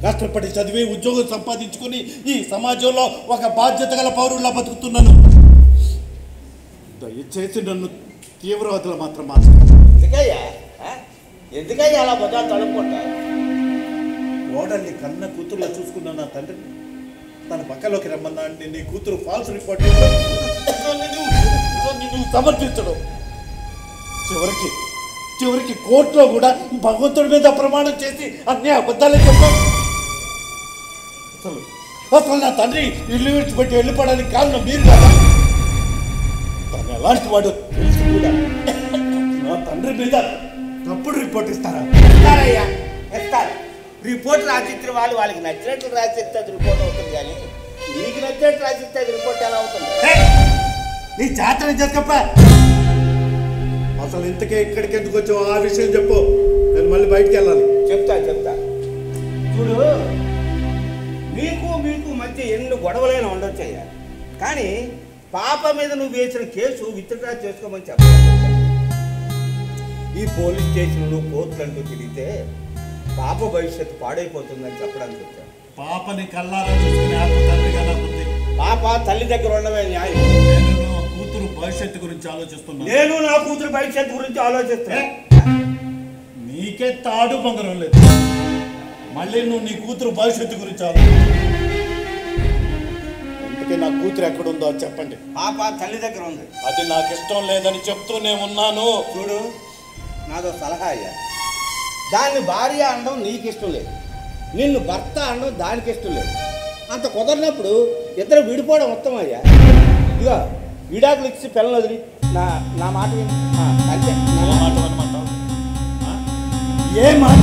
[SPEAKER 5] కష్టపడి చదివి ఉద్యోగం సంపాదించుకుని ఈ సమాజంలో ఒక బాధ్యత గల పౌరుల్లా బతుకుతున్నాను. దయచేసి నన్ను తీవ్రవాదులు మాత్రం
[SPEAKER 3] ఎందుకయ్యా అలా బుధాన్ని తడుపుకుంటా?
[SPEAKER 5] ఓడల్ని కన్న కూతురులా చూసుకున్న నా తండ్రిని తన పక్కలోకి రమ్మన్నా అంటే నీ కూతురు ఫాల్స్ రిపోర్ట్ నువ్వు సమర్థించడం. చివరికి కోర్టులో కూడా భగవంతుడి మీద ప్రమాణం చేసి అన్ని అబద్ధాలే చెప్పాం. అసలు నా తండ్రి ఇల్లు విడిచిపెట్టి వెళ్ళిపోవడానికి కారణం మీరు కదా. తను ఎలాంటి వాడు తెలుసు కూడా నా తండ్రి మీద తప్పుడు రిపోర్ట్ ఇస్తారా?
[SPEAKER 3] ఇస్తారయ్యా, ఇస్తారు. రిపోర్ట్ రాసిచ్చిన వాళ్ళకి నచ్చినట్లు రాసిస్తే అది రిపోర్ట్ అవుతుంది కానీ నీకు నచ్చినట్టు రాసిస్తే అది రిపోర్ట్ ఎలా అవుతుంది?
[SPEAKER 5] నీ జాతర చెప్ప. అసలు ఇంతకే ఇక్కడికి ఎందుకు వచ్చావు ఆ విషయం చెప్పు. నేను మళ్ళీ బయటికి వెళ్ళాలి.
[SPEAKER 3] చెప్తా. చూడు, మీకు మధ్య ఎన్ని గొడవలైనా ఉండొచ్చయ్యా, కానీ పాప మీద నువ్వు వేసిన కేసు విత్డ్రా చేసుకోమని చెప్పాలి. ఈ పోలీస్ స్టేషన్లు కోర్టులు అంటూ తిరిగితే పాప భవిష్యత్తు పాడైపోతుందని చెప్పడానికి వచ్చాను.
[SPEAKER 5] పాపని కళ్ళారా చూసుకుని తండ్రిగా నాకుంది.
[SPEAKER 3] పాప తల్లి దగ్గర ఉండవే న్యాయం.
[SPEAKER 5] నేను నా కూతురు భవిష్యత్తు గురించి ఆలోచిస్తున్నాను.
[SPEAKER 3] నేను నా కూతురు భవిష్యత్తు గురించి ఆలోచిస్తున్నా.
[SPEAKER 5] నీకే తాడు బంగారం లేదు, మళ్ళీ నువ్వు నీ కూతురు భవిష్యత్తు గురించి ఆలోచించు. అందుకే నా కూతురు ఎక్కడుందో చెప్పండి.
[SPEAKER 3] పాప తల్లి దగ్గర ఉంది.
[SPEAKER 5] అది నాకు ఇష్టం లేదని చెప్తూనే ఉన్నాను.
[SPEAKER 3] చూడు, నాదో సలహా అయ్యా. దాన్ని భార్య అనడం నీకు ఇష్టం లేదు, నిన్ను భర్త అనడం దానికి ఇష్టం లేదు. అంత కుదరినప్పుడు ఇద్దరు విడిపోవడం ఉత్తమం అయ్యా. ఇదిగో విడాకులు ఇచ్చి పిల్లలు వదిలి నా మాట విని అంతే.
[SPEAKER 5] నా మాట అనమాట ఏ మాట?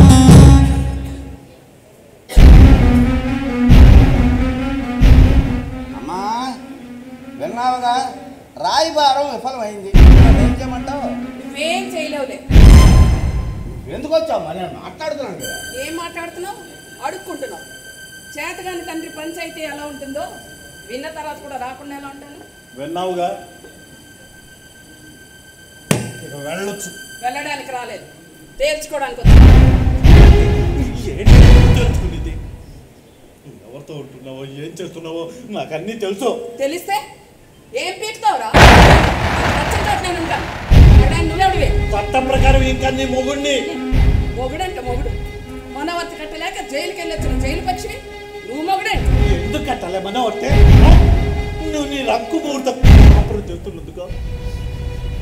[SPEAKER 3] అమ్మా విన్నావుగా, రాయిబారం విఫలమైంది. ఏం చేయమంటావు?
[SPEAKER 4] నువ్వేం చేయలేవులే.
[SPEAKER 3] ఎందుకు వచ్చావు? నేను మాట్లాడుతున్నాను కదా.
[SPEAKER 4] ఏం మాట్లాడుతున్నావు? అడుక్కుంటున్నావు. చేతగాని తండ్రి పంచాయితీ ఎలా ఉంటుందో విన్న తర్వాత కూడా రాకుండా ఎలా ఉంటాను?
[SPEAKER 5] విన్నావుగా, ఇక వెళ్ళొచ్చు.
[SPEAKER 4] వెళ్ళడానికి రాలేదు, తేల్చుకోవడానికి వచ్చాను.
[SPEAKER 5] తెలుసుకునేది ఎవరితో ఉంటున్నావో ఏం చేస్తున్నావో నాకు అన్నీ తెలుసు.
[SPEAKER 4] తెలిస్తే ఏం పీకుతావురా? నేను ఉంటాను. నువ్వెవడివే?
[SPEAKER 5] చట్టం ప్రకారం ఇంకా నీ మొగుడిని.
[SPEAKER 4] మొగుడంట మొగుడు. మనవర్తి కట్టలేక జైలుకి వెళ్ళొచ్చిన జైలు పక్షి నువ్వు మొగుడంట.
[SPEAKER 5] ఎందుకు కట్టాలి మన వస్తే? నువ్వు నీ రంకు ముహూర్తం అప్పుడు తెలుస్తున్నందుకు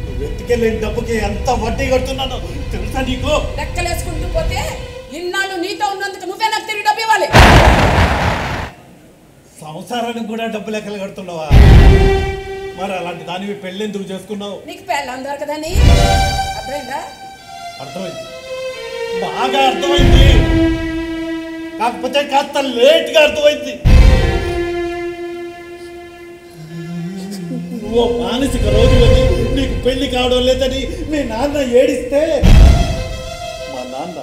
[SPEAKER 5] నువ్వు వెతికెళ్ళిన డబ్బుకి ఎంత వడ్డీ కడుతున్నాను తెలుసా నీకు?
[SPEAKER 4] లెక్కలేసుకుంటూ పోతే ఇన్నాళ్ళు నీతో ఉన్నందుకు నువ్వే నాకు తిరిగి డబ్బు ఇవ్వాలి.
[SPEAKER 5] సంసారానికి కూడా డబ్బు లెక్కలు కడుతున్నావా? మరి అలాంటి దానివి పెళ్ళి ఎందుకు చేసుకున్నావు?
[SPEAKER 4] నీకు పెళ్ళం దొరకదని అర్థమైందా?
[SPEAKER 5] అర్థమైంది, బాగా అర్థమైంది. కాకపోతే కాస్త లేట్గా అర్థమైంది. నువ్వు మానసిక రోజులని నీకు పెళ్లి కావడం లేదని మీ నాన్న ఏడిస్తే మా నాన్న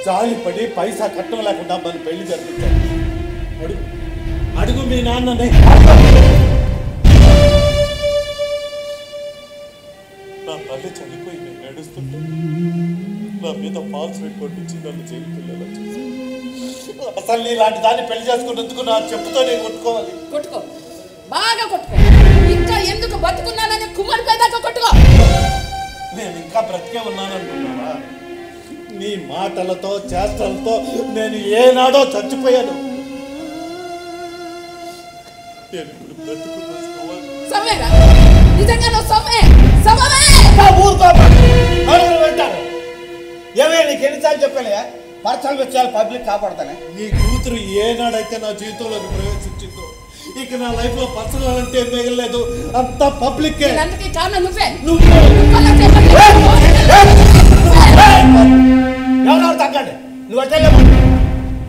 [SPEAKER 5] జాలిపడి పైసా కట్టం లేకుండా మన పెళ్లి జరిపించాడు. అడుగు అడుగు మీ నాన్ననే. నా తల్లి చనిపోయి నేను నడుస్తుంటే నా మీద ఫాల్స్ రిపోర్ట్ ఇచ్చి నన్ను జైలుకి వెళ్ళాలని చేసి అసలు ఇలాంటి దాన్ని పెళ్లి చేసుకున్నందుకు నా చెప్పుతో నేను కొట్టుకోవాలి.
[SPEAKER 4] కొట్టుకో, బాగా కొట్టుకో. ఇంకా ఎందుకు బతుకున్నానని కుమ్మరి పేదాకా కొట్టుకో.
[SPEAKER 5] నేను ఇంకా బ్రతికే ఉన్నాననుకున్నావా? నీ మాటలతో చేష్టలతో నేను ఏనాడో చచ్చిపోయాను. నేను ఇప్పుడు బ్రతుకున్నాను.
[SPEAKER 4] సవ్వేరా? నిజంగా నువ్వు సవ్వే సవ్వే.
[SPEAKER 3] ఏమే నీకు ఎన్నిసార్లు చెప్పాను పర్సనల్ విషయాలు పబ్లిక్ కాపాడతానే.
[SPEAKER 5] నీ కూతురు ఏనాడైతే నా జీవితంలోకి ప్రవేశించిందో ఇక నా లైఫ్ లో పర్సనల్ అంటే మిగలేదు, అంతా పబ్లిక్.
[SPEAKER 4] అందుకే కారణం నువ్వే.
[SPEAKER 3] ఎవరెవరు తగ్గండి, నువ్వు అట్టే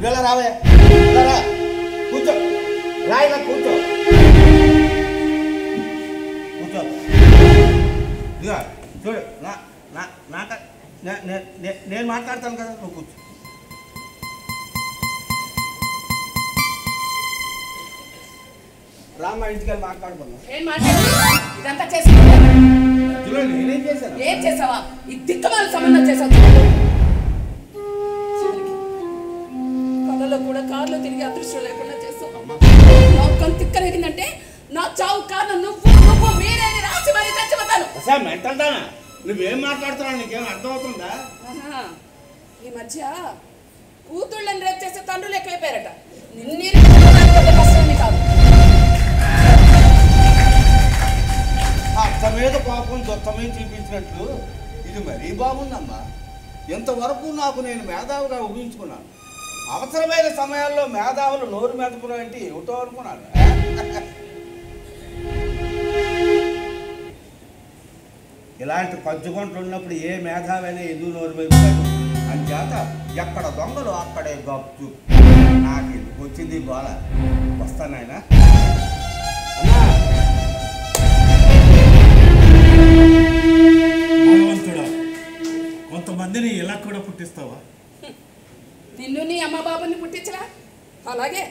[SPEAKER 3] ఇలా రావే, రా కూర్చో, రాయిలా కూర్చో కూర్చో. ఇక చూడు నేను మాట్లాడతాను కదా, నువ్వు కూర్చో. రామ్మా ఇంటికి వెళ్ళి మాట్లాడుకున్నాం.
[SPEAKER 4] ఏం మాట్లాడు? ఇదంతా చేసి
[SPEAKER 3] నేనేం చేశాను?
[SPEAKER 4] ఏం చేసావా? ఈ దిక్కమాల సంబంధం చేసావు. కళ్ళలో కూడా కార్లో తిరిగి అదృష్టం లేకుండా చేస్తావు. తిక్కరేగిందంటే నా చావు కారణం నువ్వు మీరేని రాసి మరీ చచ్చిపోతాను.
[SPEAKER 3] సార్ మెంటల్దానా, నువ్వేం మాట్లాడుతున్నావు? నీకేం అర్థమవుతుందా?
[SPEAKER 4] ఈ మధ్య కూతుళ్ళని రేపు చేసే తండ్రులు ఎక్కువైపోయారట. నిన్నే కష్టాన్ని కాదు.
[SPEAKER 3] అత్త మీద పాపం దొత్తమే చూపించినట్లు ఇది మరీ బాగుందమ్మా. ఇంతవరకు నాకు నేను మేధావిగా ఊహించుకున్నాను. అవసరమైన సమయాల్లో మేధావులు నోరు మెదపడం అంటే ఏమిటో అనుకున్నాను. ఇలాంటి పంచుకుంటూ ఉన్నప్పుడు ఏ మేధావైనా ఎందుకు నోరు మెదుపుతాడు? అంచేత ఎక్కడ దొంగలు అక్కడే గప్చు. నాకు ఎందుకు వచ్చింది గోల. వస్తానాయనా.
[SPEAKER 5] భగవంతుడా, కొంతమందిని ఇలా కూడా పుట్టిస్తావా?
[SPEAKER 4] నిన్ను నీ అమ్మ బాబుని పుట్టించరా? అలాగే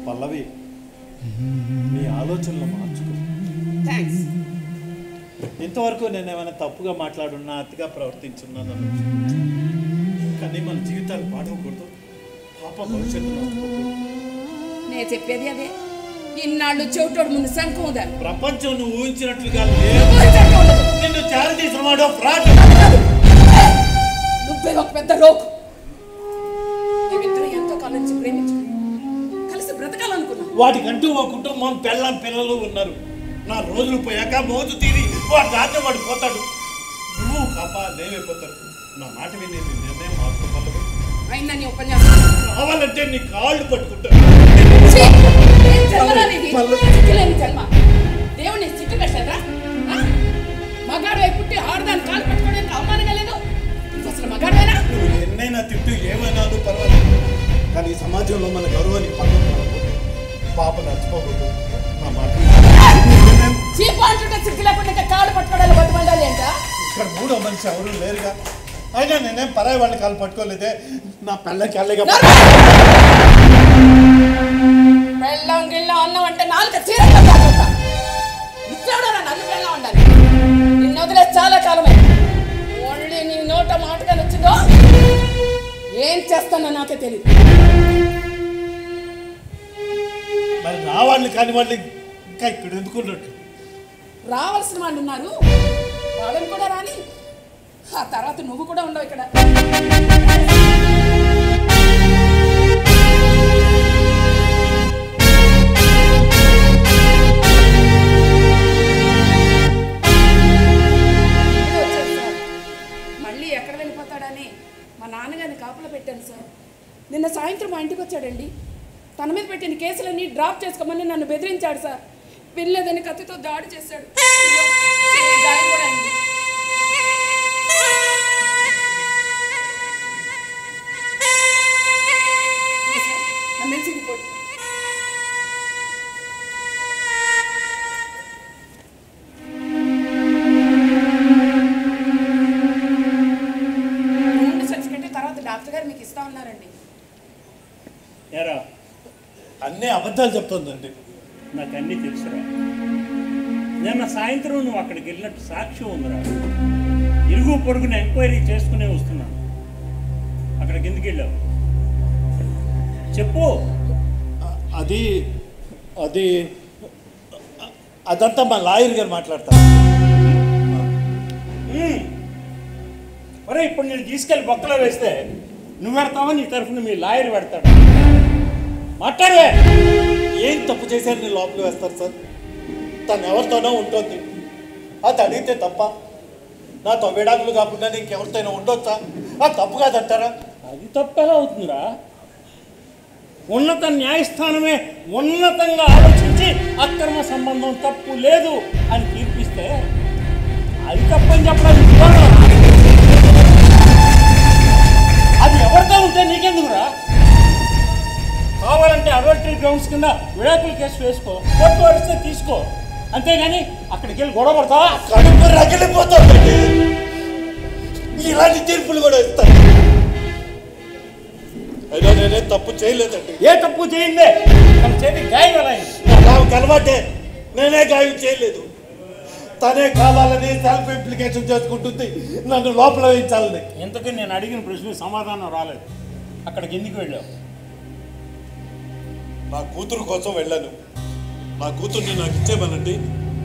[SPEAKER 5] పల్లవి, నీ ఆలోచనలు మార్చుకో.
[SPEAKER 4] థ్యాంక్స్.
[SPEAKER 5] ఇంతవరకు నేను ఏమైనా తప్పుగా మాట్లాడున్నా, అతిగా ప్రవర్తించున్నాను, కానీ మన జీవితాలు పాడవకూడదు, పాప భవిష్యత్తు నష్టపోకూడదు.
[SPEAKER 4] నేను చెప్పేది అదే. ఇన్నాళ్ళు చెవిటోడు ముందు శంఖం ఉందని
[SPEAKER 5] ప్రపంచం నువ్వు ఊహించినట్లుగా నిన్ను చారి తీసిన వాడు ఫ్రాడ్.
[SPEAKER 4] నువ్వే ఒక పెద్ద రోగ్. మేమిద్దరం ఎంతో కాలం నుంచి ప్రేమించు కలిసి బ్రతకాలనుకున్నాం.
[SPEAKER 5] వాటికంటూ ఒక కుటుంబం, పెళ్ళం, పిల్లలు ఉన్నారు. నా రోజులు పోయాక మోజు తీరి వాడు దాన్ని వాడు పోతాడు. నువ్వు పాప దేవైపోతారు. నా మాట విని నీ నిర్ణయం మార్చుకోవాలి.
[SPEAKER 4] అయిందని ఉపన్యాసం
[SPEAKER 5] కావాలంటే నీ కాళ్ళు పట్టుకుంటాను.
[SPEAKER 4] దేవుడిని సిగ్గు పెట్టలేదా? మగాడు పుట్టి ఆడదాన్ని కాలు పట్టుకోవడానికి అవమానంగా లేదు. అసలు మగాడేనా?
[SPEAKER 5] నువ్వు ఎన్నైనా తిట్టు, ఏమైనా పర్వాలేదు, కానీ ఈ సమాజంలో మన గౌరవానికి పక్కన పాప నచ్చిపోకూడదు. నా మాట
[SPEAKER 4] చీపు అంటుంటే సిగ్గు లేకుండా కాళ్ళు పట్టుకోవడానికి బతుకుండాలి అంట.
[SPEAKER 5] ఇక్కడ మూడో మనిషి ఎవరు లేరుగా. అయినా నేనేం పరాయి వాళ్ళ కాళ్ళు పట్టుకోలేదే. నా పెళ్ళకి వెళ్ళగా
[SPEAKER 4] బెల్లం గిల్లం అన్నం అంటే నాలుగు చీర ఇచ్చాడు. నన్ను బెల్లం ఉండాలి. నిన్ను వదిలే చాలా కాలమే. ఓన్లీ నీ నోట మాటగా నచ్చిందో ఏం చేస్తానో నాకే తెలియదు.
[SPEAKER 5] మరి రావాళ్ళు కాని వాళ్ళు ఇంకా ఇక్కడ ఎందుకున్నట్టు?
[SPEAKER 4] రావాల్సిన వాళ్ళు ఉన్నారు, వాళ్ళని కూడా రాని. ఆ తర్వాత నువ్వు కూడా ఉండవు ఇక్కడ. నిన్న సాయంత్రం మా ఇంటికి వచ్చాడండి. తన మీద పెట్టిన కేసులన్నీ డ్రాప్ చేసుకోమని నన్ను బెదిరించాడు సార్. వెళ్ళలేదని కత్తితో దాడి చేశాడు. గాయం కూడా అయింది. తర్వాత డాక్టర్ గారు మీకు ఇస్తా ఉన్నారండి.
[SPEAKER 5] ఏరా అన్నీ అబద్ధాలు చెప్తుందండి.
[SPEAKER 2] నాకు అన్నీ తెలుసురా. నిన్న సాయంత్రం నువ్వు అక్కడికి వెళ్ళినట్టు సాక్ష్యం ఉందిరా. ఇరుగు పొరుగున ఎంక్వైరీ చేసుకునే వస్తున్నాను. అక్కడికి ఎందుకు వెళ్ళావు చెప్పు.
[SPEAKER 5] అది అది అదంతా మా లాయర్ గారు మాట్లాడతారు.
[SPEAKER 2] మరే ఇప్పుడు నేను తీసుకెళ్ళి బొక్కలో వేస్తే నువ్వు పెడతావా, నీ తరఫున మీ లాయర్ పెడతాడు. మాట్లాడే.
[SPEAKER 5] ఏం తప్పు చేశారు నేను లోపల వేస్తారు సార్? తను ఎవరితోనో ఉంటుంది, అది అడిగితే తప్ప? నాతో విడాకులు కాకుండా ఇంకెవరితోనో ఉండొచ్చా? అది తప్పు కాదంటారా?
[SPEAKER 2] అది తప్పు ఎలా అవుతుందిరా? ఉన్నత న్యాయస్థానమే ఉన్నతంగా ఆలోచించి అక్రమ సంబంధం తప్పు లేదు అని తీర్పిస్తే అది తప్పని చెప్పడానికి అది ఎవరితో ఉంటే నీకెందుకురా? కావాలంటే అడల్టరీ గ్రౌండ్స్ కింద విడాకుల కేసు వేసుకో, కోర్టు వరిస్తే తీసుకో, అంతేగాని అక్కడికి వెళ్ళి గొడవ పడతావా?
[SPEAKER 5] కడుపు రగిలిపోతుంది. ఇలాంటి తీర్పులు కూడా ఇస్తాను. అయినా నేనే తప్పు చేయలేదండి.
[SPEAKER 2] ఏ తప్పు చేయిందే? తన చేతికి గాయం ఎలా అయింది?
[SPEAKER 5] నాకు అలవాటే, నేనే గాయం చేయలేదు. తనే కావాలని సెల్ఫ్ ఇంప్లికేషన్ చేసుకుంటుంది, నన్ను లోపల వేయించాలని.
[SPEAKER 2] ఇంతకీ నేను అడిగిన ప్రశ్నకు సమాధానం రాలేదు. అక్కడికి ఎందుకు వెళ్ళావు?
[SPEAKER 5] నా కూతురు కోసం వెళ్ళాను. నా కూతుర్ని నాకు ఇచ్చేమనండి.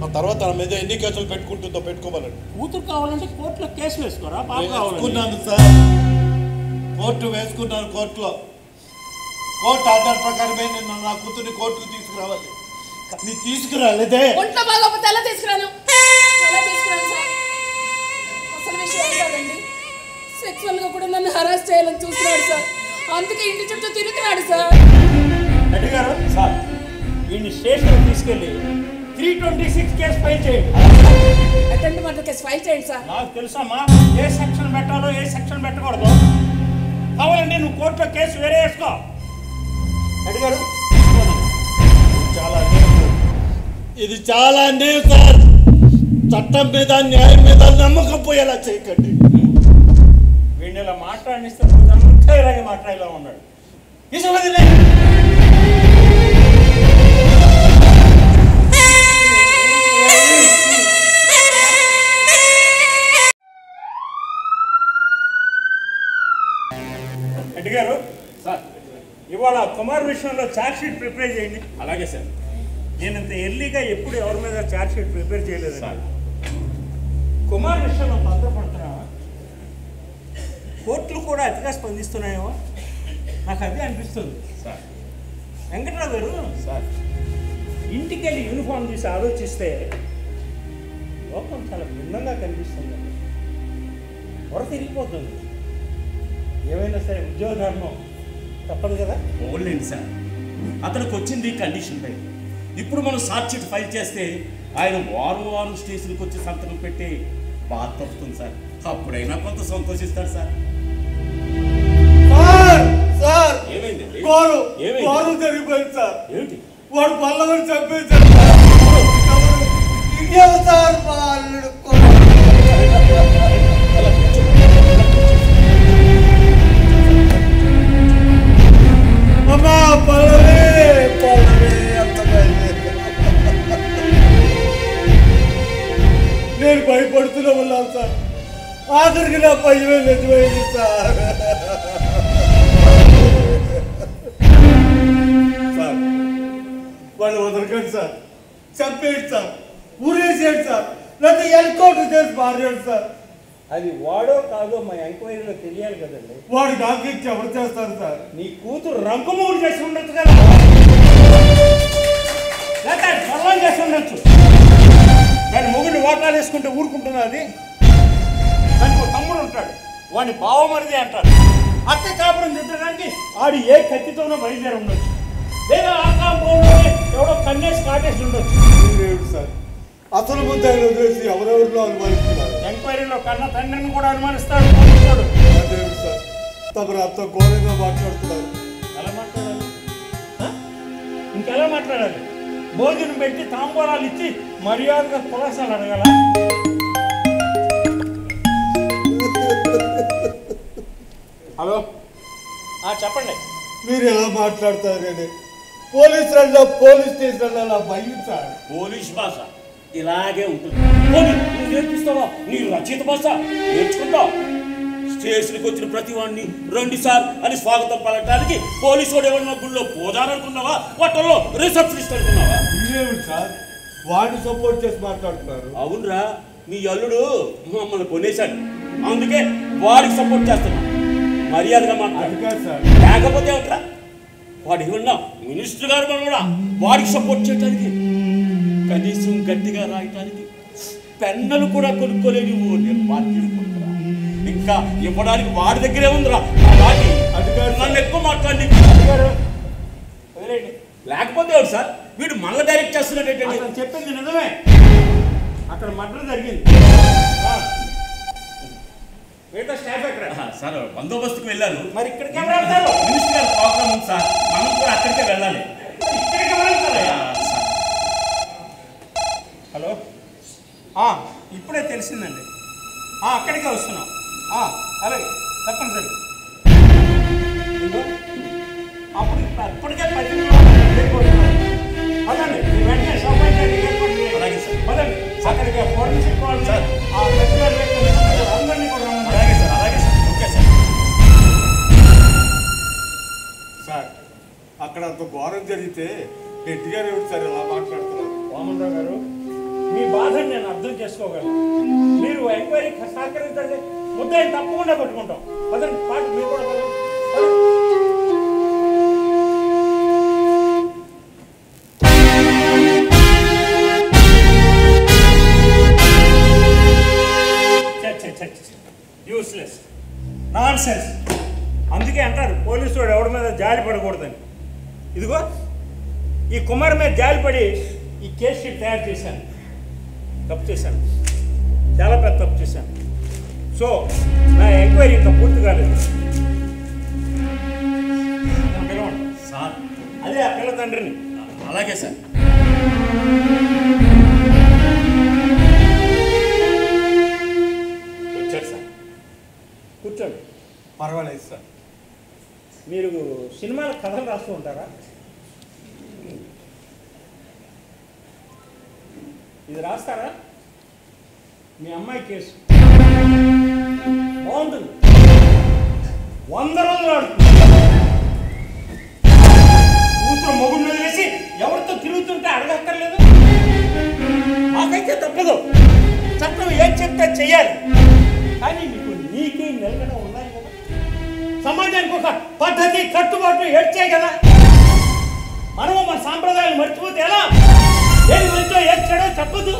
[SPEAKER 5] ఆ తర్వాత నా మీద ఎన్ని కేసులు పెట్టుకుంటుందో పెట్టుకోమనండి.
[SPEAKER 2] కూతురు కావాలంటే కోర్టులో కేసు వేసుకోరా.
[SPEAKER 5] వేసుకున్నాను సార్, కోర్టు వేసుకున్నాను. కోర్టులో కోర్టు ఆర్డర్ ప్రకారమే నేను నా కూతుర్ని కోర్టుకు తీసుకురావాలి. నీ తీసుకురాలేదే.
[SPEAKER 4] ఒంట్లో బాగోకపోతే ఎలా తీసుకురాను? ఎలా తీసుకురాను సార్? అసలు విషయం కాదండి, సెక్సువల్గా కూడా నన్ను హరాస్ చేయాలని చూస్తున్నాడు సార్. అందుకే ఇంటి చుట్టూ తిరుగుతున్నాడు సార్.
[SPEAKER 2] రెడ్డి గారు సార్, వీడిని స్టేషన్కి తీసుకెళ్ళి 326 కేసు ఫైల్ చేయండి.
[SPEAKER 4] అటెంప్ట్ మర్డర్ కేసు ఫైల్ చేయండి సార్.
[SPEAKER 2] నాకు తెలుసమ్మా ఏ సెక్షన్ పెట్టాలో ఏ సెక్షన్ పెట్టకూడదు. కావాలంటే నువ్వు కోర్టులో కేసు వేరే వేసుకో. రెడ్డి గారు
[SPEAKER 5] చాలా ఇది చాలా అన్యాయం సార్. చట్టం మీద న్యాయం మీద నమ్మకం పోయేలా చేయకండి.
[SPEAKER 2] వీడిని ఇలా మాట్లాడిస్తే అంతా ఇలాగే మాట్లాడేలా ఉన్నాడు. తీసుకుని రెడ్డి గారు సార్, ఇవాళ కుమార్ విషయంలో ఛార్జ్ షీట్ ప్రిపేర్ చేయండి.
[SPEAKER 7] అలాగే సార్.
[SPEAKER 2] నేను ఇంత ఎర్లీగా ఎప్పుడు ఎవరి మీద ఛార్జ్ షీట్ ప్రిపేర్ చేయలేదు సార్. కుమార్ విషయంలో భద్రపడుతున్నావా? కోర్టులు కూడా అతిగా స్పందిస్తున్నాయేమో నాకు అదే అనిపిస్తుంది
[SPEAKER 7] సార్.
[SPEAKER 2] వెంకట్రావు గారు
[SPEAKER 7] సార్,
[SPEAKER 2] ఇంటికి వెళ్ళి యూనిఫామ్ తీసి ఆలోచిస్తే లోకం చాలా భిన్నంగా కనిపిస్తుంది. వర తిరిగిపోతుంది. ఏమైనా సరే ఉద్యోగ ధర్మం తప్పదు కదా.
[SPEAKER 7] ఓన్లేండి సార్, అతనికి వచ్చింది కండిషన్ పై. ఇప్పుడు మనం ఛార్జ్ షీట్ ఫైల్ చేస్తే ఆయన వారం స్టేషన్కి వచ్చి సంతకం పెట్టి బాధ తప్పుతుంది సార్. అప్పుడైనా కొంత సంతోషిస్తాడు సార్. ఏమైంది?
[SPEAKER 5] జరిగిపోయింది సార్.
[SPEAKER 7] ఏమిటి?
[SPEAKER 5] వాడు పల్లవని చంపేశాడు సార్. మా అల్లుడు అమ్మా పల్లవి నేను భయపడుతూనే ఉన్నాను సార్. ఆఖరికి నా భయమే నిజమైంది సార్. సార్ వాళ్ళు వదలకండి సార్, చంపేయండి సార్, ఊరేసేయండి సార్, లేకపోతే ఎన్కౌంటర్ చేసి మారాడు సార్.
[SPEAKER 2] అది వాడో కాదో మా ఎంక్వైరీలో తెలియాలి కదండి.
[SPEAKER 5] వాడు నాకు ఎవరు చేస్తారు సార్?
[SPEAKER 2] నీ కూతురు రంకుమూడు చేసి ఉండొచ్చు కదా, లేకపోతే పొలం చేసి ఉండొచ్చు. దాని మొగుడిని ఓటాలు వేసుకుంటే ఊరుకుంటున్నా. అది దానికి ఒక తమ్ముడు ఉంటాడు, వాడిని బావమరిది అంటారు. అక్క కాపురం తిట్టడానికి ఆడు ఏ కత్తితోనో బయలుదేరి ఉండొచ్చు, లేదా ఆ కాంపౌండ్లోనే ఎవడో కన్నేసి కాటేసి ఉండొచ్చు.
[SPEAKER 5] సార్ అసలు ముద్దాయిని వదిలేసి ఎవరెవరిలో అనుమానిస్తున్నారు.
[SPEAKER 2] ఎంక్వైరీలో కన్న తండ్రిని కూడా అనుమానిస్తాడు పోలీసుడు.
[SPEAKER 5] సార్ తమరు అంత ఘోరంగా మాట్లాడుతున్నారు.
[SPEAKER 2] ఎలా మాట్లాడాలి? ఇంకెలా మాట్లాడాలి? భోజనం పెట్టి తాంబూలాలు ఇచ్చి మర్యాదగా కులాసాలు అడగాల? హలో, చెప్పండి.
[SPEAKER 5] మీరు ఎలా మాట్లాడతారని పోలీసులలో పోలీస్ స్టేషన్లో అలా భయించారు.
[SPEAKER 7] పోలీస్ భాష ఇలాగే ఉంటుంది. నువ్వు నేర్పిస్తావా? నీ రచయిత భాష నేర్చుకుంటావు. స్టేషన్కి వచ్చిన ప్రతి వాడిని రండి సార్ అని స్వాగతం పలకడానికి పోలీసు వాడు ఎవరన్నా గుళ్ళో పోదారనుకున్నావా? వాటిల్లో రిసెప్షనిస్ట్ అనుకున్నావా?
[SPEAKER 5] ఇదేమిటి సార్ వాడిని సపోర్ట్ చేసి మాట్లాడుతున్నారు?
[SPEAKER 7] అవునరా, మీ అల్లుడు మమ్మల్ని కొనేశాడు, అందుకే వాడికి సపోర్ట్ చేస్తున్నా. మర్యాదగా మాట్లాడు
[SPEAKER 5] సార్.
[SPEAKER 7] లేకపోతే ఏమిట్రా, వాడు ఏమన్నా మినిస్టర్ గారు కూడా వాడికి సపోర్ట్ చేయడానికి, కనీసం గట్టిగా రాయటానికి పెన్నులు కూడా కొనుక్కోలేని పార్టీలు కొనుక్కురా. ఇంకా ఇవ్వడానికి వాడి దగ్గరే ఉందిరా. నన్ను ఎక్కువ మాట్లాడి లేకపోతే ఎవరు సార్ వీడు మళ్ళీ డైరెక్ట్ చేస్తున్నట్టు
[SPEAKER 2] చెప్పింది నిజమే. అక్కడ మర్డర్ జరిగింది. మిగతా స్టాఫ్ ఎక్కడ?
[SPEAKER 7] సార్ బందోబస్తుకు వెళ్ళారు.
[SPEAKER 2] మరి ఇక్కడికి ఎవరు వెళ్తారు?
[SPEAKER 7] మినిస్టర్ గారి ప్రోగ్రామ్ ఉంది సార్, మనం కూడా అక్కడికే వెళ్ళాలి.
[SPEAKER 2] ఇక్కడికి ఎవరు వెళ్తారయ్యా? హలో, ఇప్పుడే తెలిసిందండి. అక్కడికే వస్తున్నాం. అలాగే తప్పనిసరి. అప్పటికే 10 పదండి, వెంటనే
[SPEAKER 7] అలాగే సార్.
[SPEAKER 2] పదండి అక్కడికి ఫోరెన్సిక్ వాళ్ళు సార్ అందరినీ కూడా
[SPEAKER 7] అలాగే సార్, అలాగే సార్. Okay sir.
[SPEAKER 5] సార్ అక్కడ అంత ఘోరం జరిగితే రెడ్డి గారు ఏమిటి సార్ ఇలా మాట్లాడుతున్నారు?
[SPEAKER 2] వామనరావు గారు, మీ బాధని నేను అర్థం చేసుకోగలను. మీరు ఎంక్వైరీకి సహకరించండి, ముద్దాయిని తప్పకుండా పట్టుకుంటాం. పదండి, పాటు మీరు కూడా పదండి. Useless non sense. అందుకే అంటారు పోలీసు వాడు ఎవడి మీద జాలి పడకూడదని. ఇదిగో ఈ కుమార్ మీద జాలి పడి ఈ కేస్ షీట్ తయారు చేశాను. తప్పు చేశాను, చాలా పెద్ద తప్పు చేశాను. సో నా ఎంక్వైరీ ఇంకా పూర్తి కాలేదు. పిలవండి
[SPEAKER 7] సార్.
[SPEAKER 2] అదే ఆ పిల్ల తండ్రిని.
[SPEAKER 7] అలాగే సార్.
[SPEAKER 2] వచ్చాడు సార్, కూర్చోండి.
[SPEAKER 5] పర్వాలేదు సార్.
[SPEAKER 2] మీరు సినిమాల కథలు రాస్తూ ఉంటారా? ఇది రాస్తారా? మీ అమ్మాయి కేసు బాగుంటుంది, 100 రోజులు ఆడుతుంది. కూతురు మొగుడు వదిలేసి ఎవరితో తిరుగుతుంటే అడగక్కర్లేదు. మాకైతే తప్పదు, చట్టం ఏం చెప్తే చెయ్యాలి. కానీ మీకు నీకు నిలకడ ఉన్నాయి కదా, సమాజానికి ఒక పద్ధతి కట్టుబాటు ఏడ్చాయి కదా. మనము మన సాంప్రదాయాలు మర్చిపోతే ఎలా? ఏది మంచో ఏది చెడో చెప్పదు.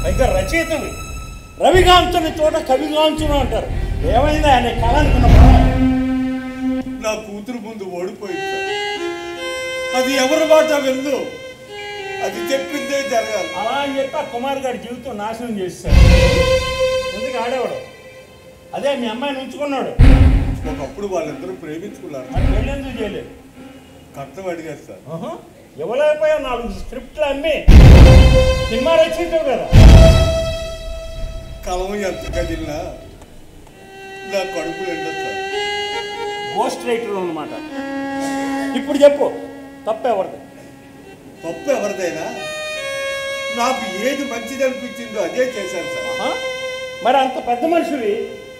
[SPEAKER 2] అయితే రచయితవి రవిగాంచుని చోట కవిగాంచును అంటారు. ఏమైందా అనే కళ అనుకున్న
[SPEAKER 5] నా కూతురు ముందు ఓడిపోయింది సార్. అది ఎవరి మాట వెళ్ళు, అది చెప్పిందే జరగాలి.
[SPEAKER 2] అలా అని చెప్పి ఆ కుమార్ గారి జీవితం నాశనం చేశాడు. ఎందుకు ఆడేవాడు? అదే మీ అమ్మాయిని ఉంచుకున్నాడు.
[SPEAKER 5] ఒకప్పుడు వాళ్ళిద్దరూ ప్రేమించుకున్నారు.
[SPEAKER 2] మరి పెళ్ళెందుకు చేయలేదు?
[SPEAKER 5] కట్నం అడిగారు సార్.
[SPEAKER 2] ఇవ్వలేకపోయావు. 4 స్క్రిప్ట్లు అమ్మి సినిమా రచించావు కదా.
[SPEAKER 5] కలం ఎంత కదిలినా నా కడుపు ఎండదు సార్.
[SPEAKER 2] గోస్ట్ రైటర్ అన్నమాట. ఇప్పుడు చెప్పు, తప్పు ఎవరిది?
[SPEAKER 5] తప్పు ఎవరిదైనా నాకు ఏది మంచిది అనిపించిందో అదే చేశాను సార్.
[SPEAKER 2] మరి అంత పెద్ద మనుషులు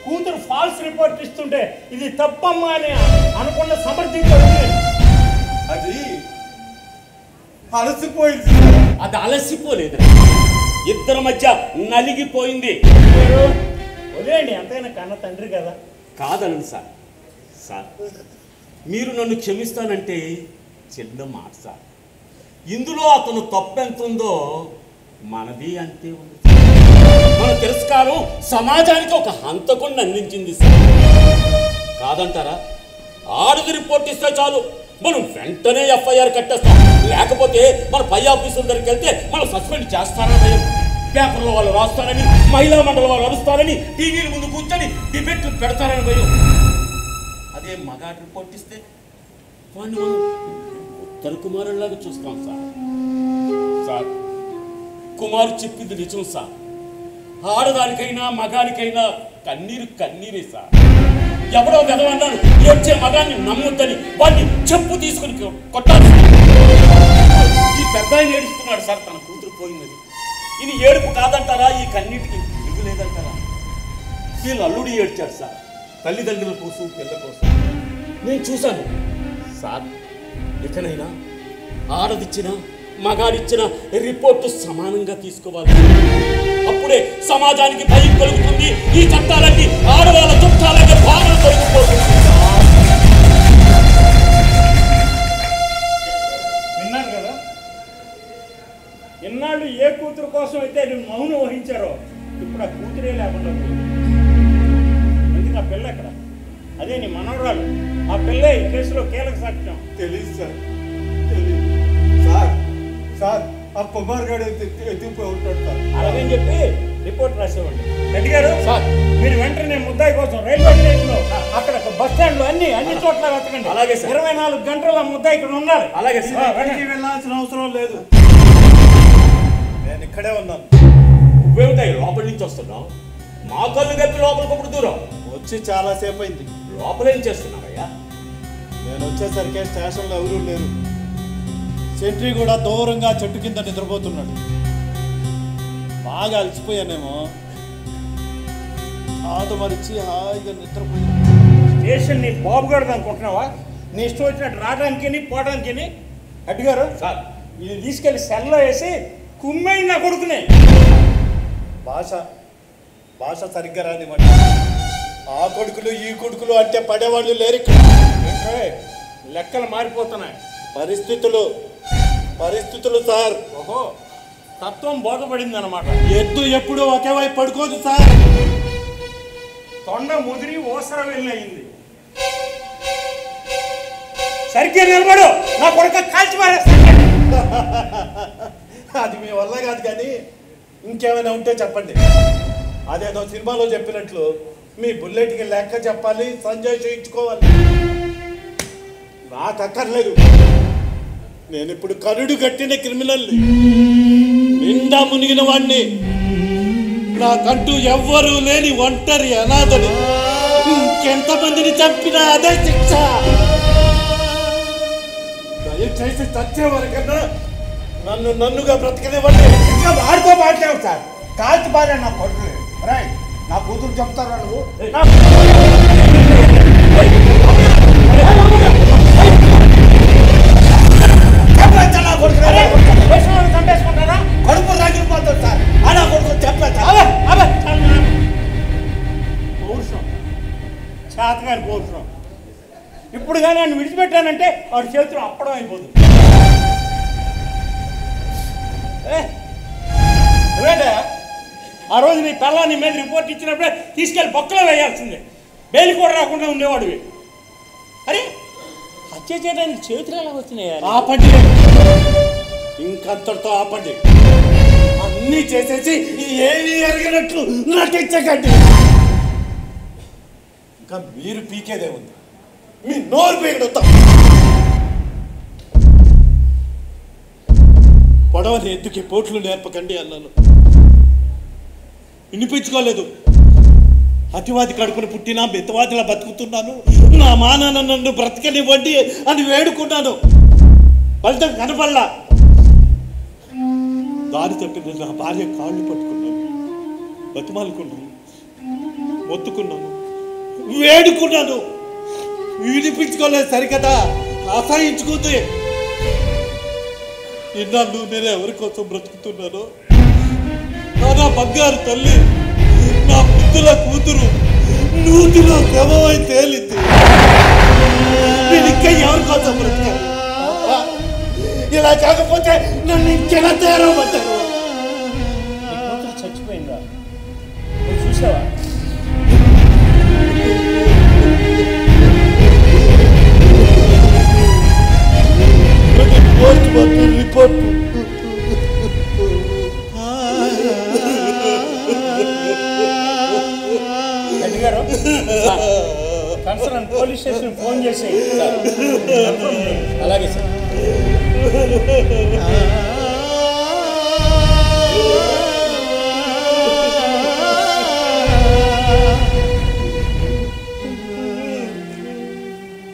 [SPEAKER 2] కూతురు ఫాల్స్ రిపోర్ట్ ఇస్తుంటే ఇది తప్పమ్మా అని అనుకున్న సమర్థించారు.
[SPEAKER 5] అది అలసిపోయింది.
[SPEAKER 7] అది అలసిపోలేదు, ఇద్దరి మధ్య నలిగిపోయింది.
[SPEAKER 2] వదిలేండి, ఎంతైనా కన్న తండ్రి కదా.
[SPEAKER 7] కాదనండి సార్. సార్ మీరు నన్ను క్షమిస్తానంటే చిన్న మాట సార్. ఇందులో అతను తప్పెంత ఉందో మనది అంతే ఉంది. మనం తిరస్కారం ప్రకారం సమాజానికి ఒక హంతకుడిని అందించింది సార్. కాదంటారా? ఆడది రిపోర్ట్ ఇస్తే చాలు మనం వెంటనే ఎఫ్ఐఆర్ కట్టేస్తాం. లేకపోతే మన పై ఆఫీసుల దగ్గరికి వెళ్తే మనం సస్పెండ్ చేస్తారని భయం. పేపర్లో వాళ్ళు రాస్తారని, మహిళా మండలి వాళ్ళు అరుస్తారని, టీవీల ముందు కూర్చొని డిబేట్లు పెడతారని భయం. అదే మగాడు రిపోర్ట్ ఇస్తే వాడిని మనం ఉత్తర కుమారులాగా చూస్తాం సార్. సార్, కుమారు చెప్పింది నిజం సార్. ఆడదానికైనా మగానికైనా కన్నీరు కన్నీరే సార్. ఎవడో వెదవన్నాడు ఏడ్చే మగాన్ని నమ్మొద్దని వాడిని చెప్పు తీసుకుని కొట్టాలి. ఈ పెద్ద ఆయన ఏడుస్తున్నాడు సార్, తన కూతురు పోయిందని. ఇది ఏడుపు కాదంటారా? ఈ కన్నీటికి విలువ లేదంటారా? వీళ్ళు అల్లుడు ఏడ్చాడు సార్, తల్లిదండ్రుల కోసం, పిల్ల కోసం. నేను చూశాను సార్. ఇకనైనా ఆడదిచ్చిన మగాడిచ్చిన రిపోర్టు సమానంగా తీసుకోవాలి. అప్పుడే సమాజానికి భయం కలుగుతుంది. ఈ చట్టాలన్నీ ఆడవాళ్ళ చుట్టాలనే భావన తొలగిపోతుంది.
[SPEAKER 2] విన్నారు కదా, ఇన్నాళ్ళు ఏ కూతురు కోసం అయితే నువ్వు మౌనం వహించారో ఇప్పుడు ఆ కూతురే లేకుండా ఎందుకు? ఆ పిల్ల ఎక్కడ? అదే నీ మనవరాలు. ఆ పిల్లే ఈ కేసులో కీలక సాక్ష్యం.
[SPEAKER 5] తెలియదు సార్, తెలియదు సార్. సార్, ఆ కుమార్ గారు ఎత్తిపోయి ఉంటాడు సార్.
[SPEAKER 2] అలాగని చెప్పి రిపోర్ట్ రాసేవాడు. రెడ్డి గారు సార్, మీరు వెంటనే ముద్దాయి కోసం రైల్వే స్టేషన్ లో, అక్కడ బస్ స్టాండ్ లో అన్ని చోట్ల వెతకండి.
[SPEAKER 7] అలాగే సార్.
[SPEAKER 2] 24 గంటల ముద్దాయి ఇక్కడ ఉండాలి.
[SPEAKER 7] అలాగే సార్.
[SPEAKER 5] వెనక్కి వెళ్ళాల్సిన అవసరం లేదు, నేను ఇక్కడే ఉన్నాను.
[SPEAKER 7] నువ్వేమిటాయి లోపల నుంచి వస్తున్నావు? మా కళ్ళు కప్పి లోపలికి ఒకటి దూరం
[SPEAKER 5] వచ్చి చాలాసేపు అయింది.
[SPEAKER 7] లోపల ఏం చేస్తున్నావయ్యా?
[SPEAKER 5] నేను వచ్చేసరికి స్టేషన్లో ఎవరూ లేరు. సెంట్రీ కూడా దూరంగా చెట్టు కింద నిద్రపోతున్నాడు. బాగా అలసిపోయానేమో, ఆదమరిచి హాయిగా నిద్రపోయాను.
[SPEAKER 2] స్టేషన్ నీ బాబు గారు అనుకుంటున్నావా? నీ ఇష్టం వచ్చినట్టు రావడానికి పోవడానికి. రెడ్డి గారు
[SPEAKER 7] సార్,
[SPEAKER 2] ఇది తీసుకెళ్లి సెల్లో వేసి కుమ్మేయి నా కొడుకునే.
[SPEAKER 5] భాష సరిగ్గా రానివ్వండి. ఆ కొడుకులు ఈ కొడుకులు అంటే పడేవాళ్ళు లేరు ఇక్కడ.
[SPEAKER 2] లెక్కలు మారిపోతున్నాయి.
[SPEAKER 5] పరిస్థితులు సార్.
[SPEAKER 2] ఓహో, తత్వం బోధపడింది అనమాట.
[SPEAKER 5] ఎద్దు ఎప్పుడు ఒకే వైపు పడుకోదు సార్.
[SPEAKER 2] తొండ ముదిరి ఓసర వెళ్ళయింది. సరిగ్గా నిలబడు, నా కొడుకు కాల్చి మారేస్తాను.
[SPEAKER 5] అది మీ వల్ల కాదు, కానీ ఇంకేమైనా ఉంటే చెప్పండి. అదేదో సినిమాలో చెప్పినట్లు మీ బుల్లెట్కి లెక్క చెప్పాలి, సంజయ్ చేయించుకోవాలి. నాకు అక్కర్లేదు. నేను ఇప్పుడు కరుడు కట్టిన క్రిమినల్, నిండా మునిగిన వాడిని. నాకంటూ ఎవ్వరూ లేని ఒంటరి అనాథని. ఇంకెంతమందిని చంపినా అదే శిక్ష. దయచేసి చచ్చే వరకన్నా నన్నుగా బ్రతకనివ్వండి.
[SPEAKER 3] ఇంకా వాడితో మాట్లాడు సార్. కాల్చి బాగా నా కొడుకు రాయ్, నా కూతురు చెప్తారా నువ్వు?
[SPEAKER 2] చంపేసుకుంటారా?
[SPEAKER 3] కడుపు రగిలిపోతుంది సార్. అలా కొడుకు చెప్పేస్తా.
[SPEAKER 2] పౌరుషం, చేతగాని పౌరుషం. ఇప్పుడు కానీ ఆయన విడిచిపెట్టానంటే వాడి చేతులు అప్పడం అయిపోతుంది. నువ్వేంటే ఆ రోజు నీ పిల్లని మీద రిపోర్ట్ ఇచ్చినప్పుడే తీసుకెళ్ళి బొక్కలో వేయాల్సిందే. బెయిల్ కూడా రాకుండా ఉండేవాడివి. అరే, హత్య చేయడానికి చేతులు ఎలా వచ్చినాయా?
[SPEAKER 5] ఆపండి, ఇంకంతటితో ఆపండి. అన్నీ చేసేసి ఏమీ ఎరగనట్లు నటించకండి. ఇంకా మీరు పీకేదే ఉంది. మీ నోరు పీకడుతా. పొడవని ఎత్తుకి పోట్లు నేర్పకండి అన్నాను, వినిపించుకోలేదు. అతివాది కడుపును పుట్టినా మితవాదిలా బతుకుతున్నాను. నా మానాన్న నన్ను బ్రతకనివ్వండి అని వేడుకున్నాను. ఫలితం కనపల్లా. దారి తప్పిన నా భార్య కాళ్ళు పట్టుకున్నాను, బతిమాలుకున్నాను, మొత్తుకున్నాను, వేడుకున్నాను. వినిపించుకోలేదు సరికదా, అసహించుకుంది. ఇన్నాళ్ళు నేను ఎవరి కోసం బ్రతుకుతున్నాను? నా బంగారు తల్లి, నా ముద్దుల కూతురు నూతిలో శవమై తేలింది. నేను ఇంకా ఎవరి కోసం బ్రతకాలి? ఇలా కాకపోతే నన్ను ఇంకెలా తయారవమంటారు?
[SPEAKER 2] నీ కూతురు చచ్చిపోయిందా? చూసావా?
[SPEAKER 5] రిపోర్ట్
[SPEAKER 2] రెడ్డి గారు, కన్సర్న్ పోలీస్ స్టేషన్ ఫోన్ చేసి
[SPEAKER 7] అలాగే సార్.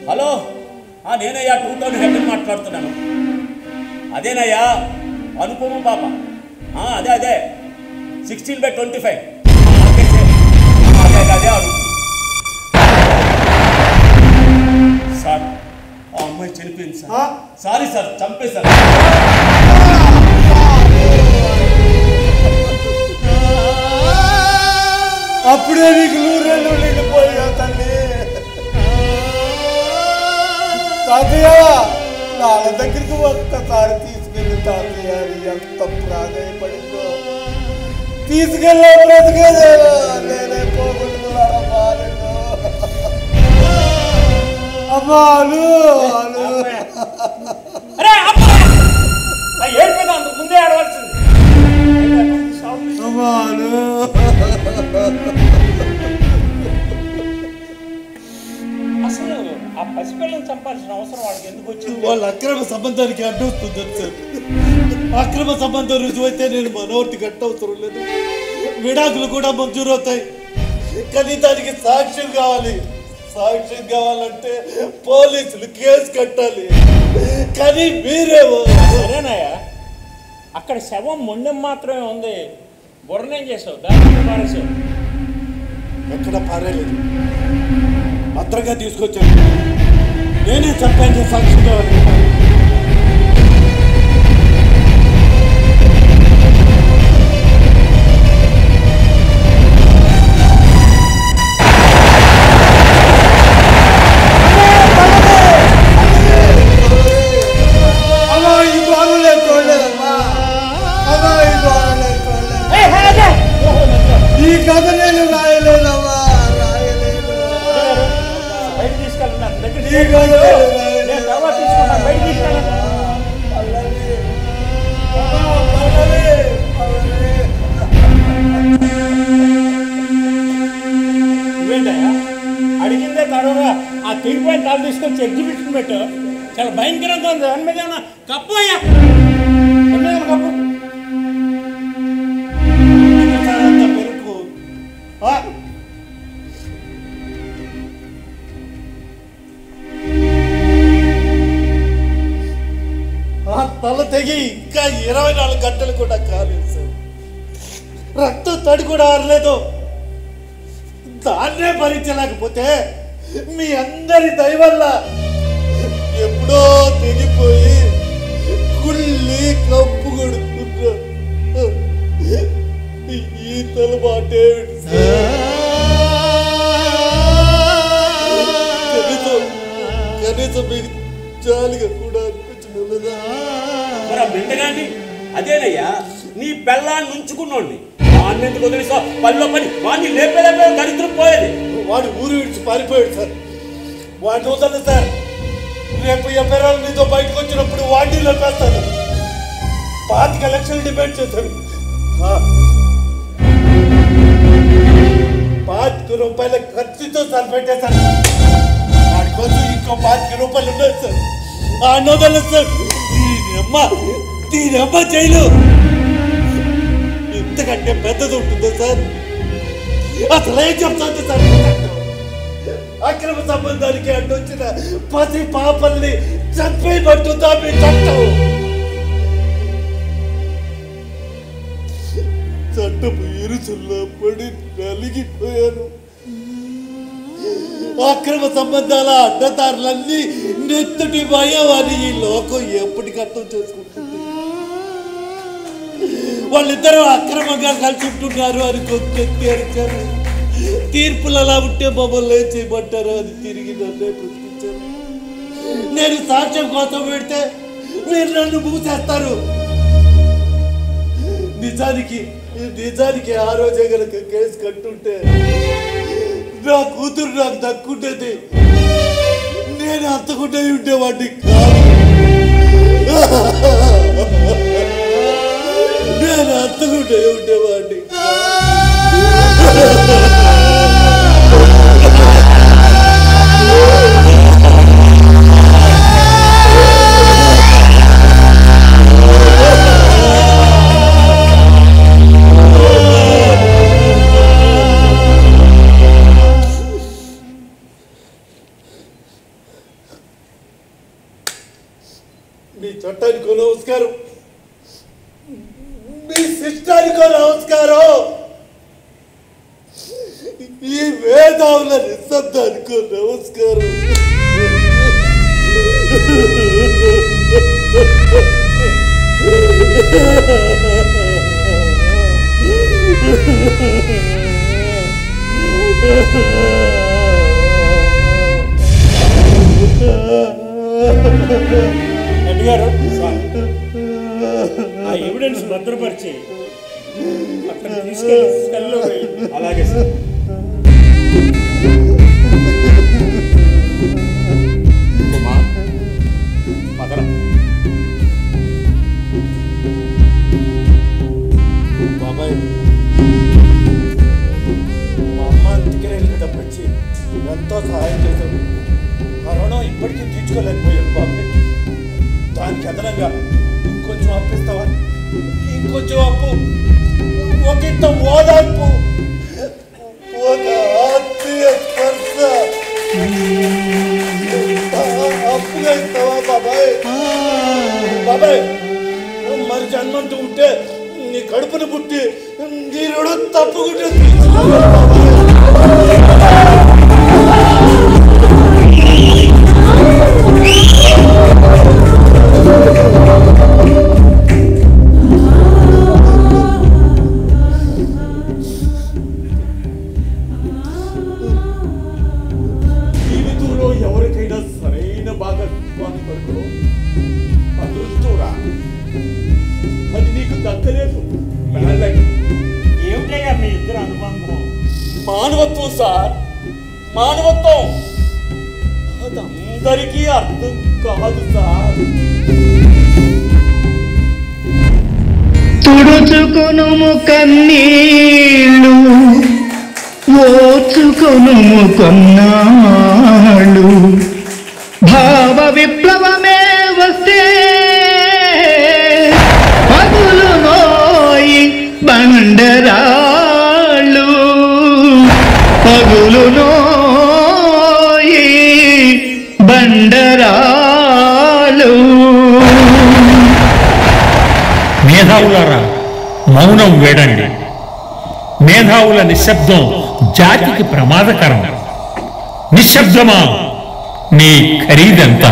[SPEAKER 7] హలో, నేనయ్యా 2000 హెడ్ మాట్లాడుతున్నాను. అదేనయ్యా అనుపమ పాప. అదే 16/25. అదే అడుగు సార్. ఆ అమ్మాయి చనిపోయింది సార్. సారీ సార్, చంపేశారు.
[SPEAKER 5] అప్పుడే నీకు 100 నిండిపోయా తల్లి. తాతయ్య, నాన్న దగ్గరికి ఒక్కసారి తీసుకెళ్ళి తాతయ్య ఎంత ప్రాధాన్యపడిందో. తీసుకెళ్ళా బ్రతికేదేనా? నేనే పోగొట్టుకున్నాను అమ్మాను.
[SPEAKER 2] ఏడు అంత ముందే ఆడవలసింది.
[SPEAKER 5] అమ్మాను
[SPEAKER 2] అసలు ఆ పసిపిల్లని చంపాల్సిన అవసరం వాడికి ఎందుకు వచ్చింది?
[SPEAKER 5] వాళ్ళ అక్రమ సంబంధానికి అడ్డొస్తుంది సార్. అక్రమ సంబంధం రుజువైతే నేను మనోర్తి కట్టవసరం లేదు. విడాకులు కూడా మంజూరు అవుతాయి. కానీ దానికి సాక్ష్యం కావాలి. సాక్ష్యం కావాలంటే పోలీసులు కేసు కట్టాలి. కానీ మీరేమో
[SPEAKER 2] సరేనాయా, అక్కడ శవం మొండెం మాత్రమే ఉంది. బుర్రనేం చేసావు? దాన్ని పారేసావు.
[SPEAKER 5] ఎక్కడ పారేలేదు, భద్రంగా తీసుకొచ్చాను. నేనే చంపాను. సాక్ష్యం కావాలి. ఈ కథ నేను రాయలేదమ్మా, రాయలేదు.
[SPEAKER 2] బయట తీసుకెళ్ళండి. దగ్గర
[SPEAKER 5] ఈ కథ
[SPEAKER 2] నేను తర్వాత తీసుకుంటాను. బయట తీసుకెళ్ళండి. నువ్వేంటయ్యా అడిగిందే తడవగా ఆ తెగిపోయిన తాళ్ళు తీసుకొచ్చి ఎగ్జిబిషన్ పెట్టు. చాలా భయంకరంగా ఉంది. దాని మీద ఏమన్నా కప్పు అయ్యా, కప్పు.
[SPEAKER 5] మెరుకు తల తెగి ఇంకా 24 గంటలు కూడా కాలేదు సార్. రక్తం తడి కూడా ఆరలేదు. దాన్నే భరించలేకపోతే మీ అందరి దయ వల్ల ఎప్పుడో తెగిపోయి కుళ్ళి కప్పు కొడుతున్నా. ఈ తల మాటే కనీసం మీకు జాలిగా కూడా అనిపించలేదా?
[SPEAKER 7] బిడ్డగాని అదేనయ్యా, నీ పెళ్ళాన్ని ఉంచుకున్నోండి వాడిని వదిలేసా పనిలో పని వాడిని లేపే దరిద్రం పోయేది.
[SPEAKER 5] వాడు ఊరు విడిచి పారిపోయాడు సార్. వాడిని వదలదు సార్. రేపు ఎఫ్ఐఆర్ మీతో బయటకు వచ్చినప్పుడు వాడిని లేపేస్తాను. 25 లక్షలు డిమాండ్ చేశారు. 25 రూపాయల ఖర్చుతో సరిపెట్టేశారు. వాడి కోసం ఇంకో 25 రూపాయలు ఉన్నాయి సార్. వదలదు సార్. దీనమ్మ జైలు ఇంతకంటే పెద్దది ఉంటుందా సార్? అసలు ఏం చెప్తుంది సార్? అక్రమ సంబంధానికి అడ్డొచ్చిన పసి పాపల్ని చంపేయబడుతుందా మీ చట్టం? చట్టపు ఇరుసుల్లో పడి నలిగిపోయాను. అక్రమ సంబంధాల అడ్డదారులన్నీ నెత్తుటి భయం అని ఈ లోకం ఎప్పటికి అర్థం చేసుకుంటుంది. వాళ్ళిద్దరూ అక్రమంగా కలిసి ఉంటున్నారు అని కొత్తెత్తి అరిచారు. తీర్పులు అలా ఉంటే మమ్మల్ని ఏం చేయమంటారో అది తిరిగి నన్నే ప్రశ్నించారు. నేను సాక్ష్యం కోసం పెడితే మీరు నన్ను మూసేస్తారు. నిజానికి నిజానికి ఆ రోజే కనుక కేసు కట్టుంటే నా కూతురు నాకు దక్కుంటేది, నేను అంతకుంటే ఉండేవాడిని కాదు. నేను అంతకుంటే ఉండేవాడిని. మీ చట్టానికో నమస్కారం, మీ శిష్టానికో నమస్కారం, ఈ వేదావుల నిశ్శబ్దానికో నమస్కారం.
[SPEAKER 2] రెడ్డి గారు, ఆ ఎవిడెన్స్ భద్రపరిచి అక్కడ తీసుకెళ్ళి సెల్లో వేయండి.
[SPEAKER 7] అలాగే సార్. కుమార్, పదరా.
[SPEAKER 5] బాబాయ్, మా అమ్మ ఇంటికి డబ్బిచ్చి ఎంతో సహాయం చేశాడు. ఆ రుణం ఇప్పటికీ తీర్చుకోలేకపోయాడు బాబాయ్. దానికి అదనంగా ఇంకొంచెం అప్పిస్తావా? ఇంకొంచెం అప్పు, ఒక ఇంత ఓదార్పు, ఒక ఆత్మీయ స్పర్శ అప్పుగా ఇస్తావా బాబాయ్? బాబాయ్, మరి జన్మంటూ ఉంటే నీ కడుపును పుట్టి నీ రుణం తప్పుకుంటే తీర్చుకోవాలి బాబాయ్. జీవితంలో ఎవరికైనా సరైన భాగస్వామి పడుకో అదృష్టంరా, అది నీకు దక్కలేదు.
[SPEAKER 2] ఏమిటయ్యా మీ ఇద్దరు అనుబంధం?
[SPEAKER 5] మానవత్వం సార్, మానవత్వం. అది అందరికీ అర్థం కాదు సార్.
[SPEAKER 8] తుడుచుకొనుము కన్నీళ్ళు, ఓచుకొనుము కొన్నాళ్ళు, భావ విప్లవమే వస్తే పగులు నోయి బండరాళ్ళు, పగులు నోయి బండరాళ్ళు.
[SPEAKER 9] మేధావులారా, మౌనం వేడండి. మేధావుల నిశ్శబ్దం జాతికి ప్రమాదకరం. నిశ్శబ్దమా, నీ ఖరీదెంత?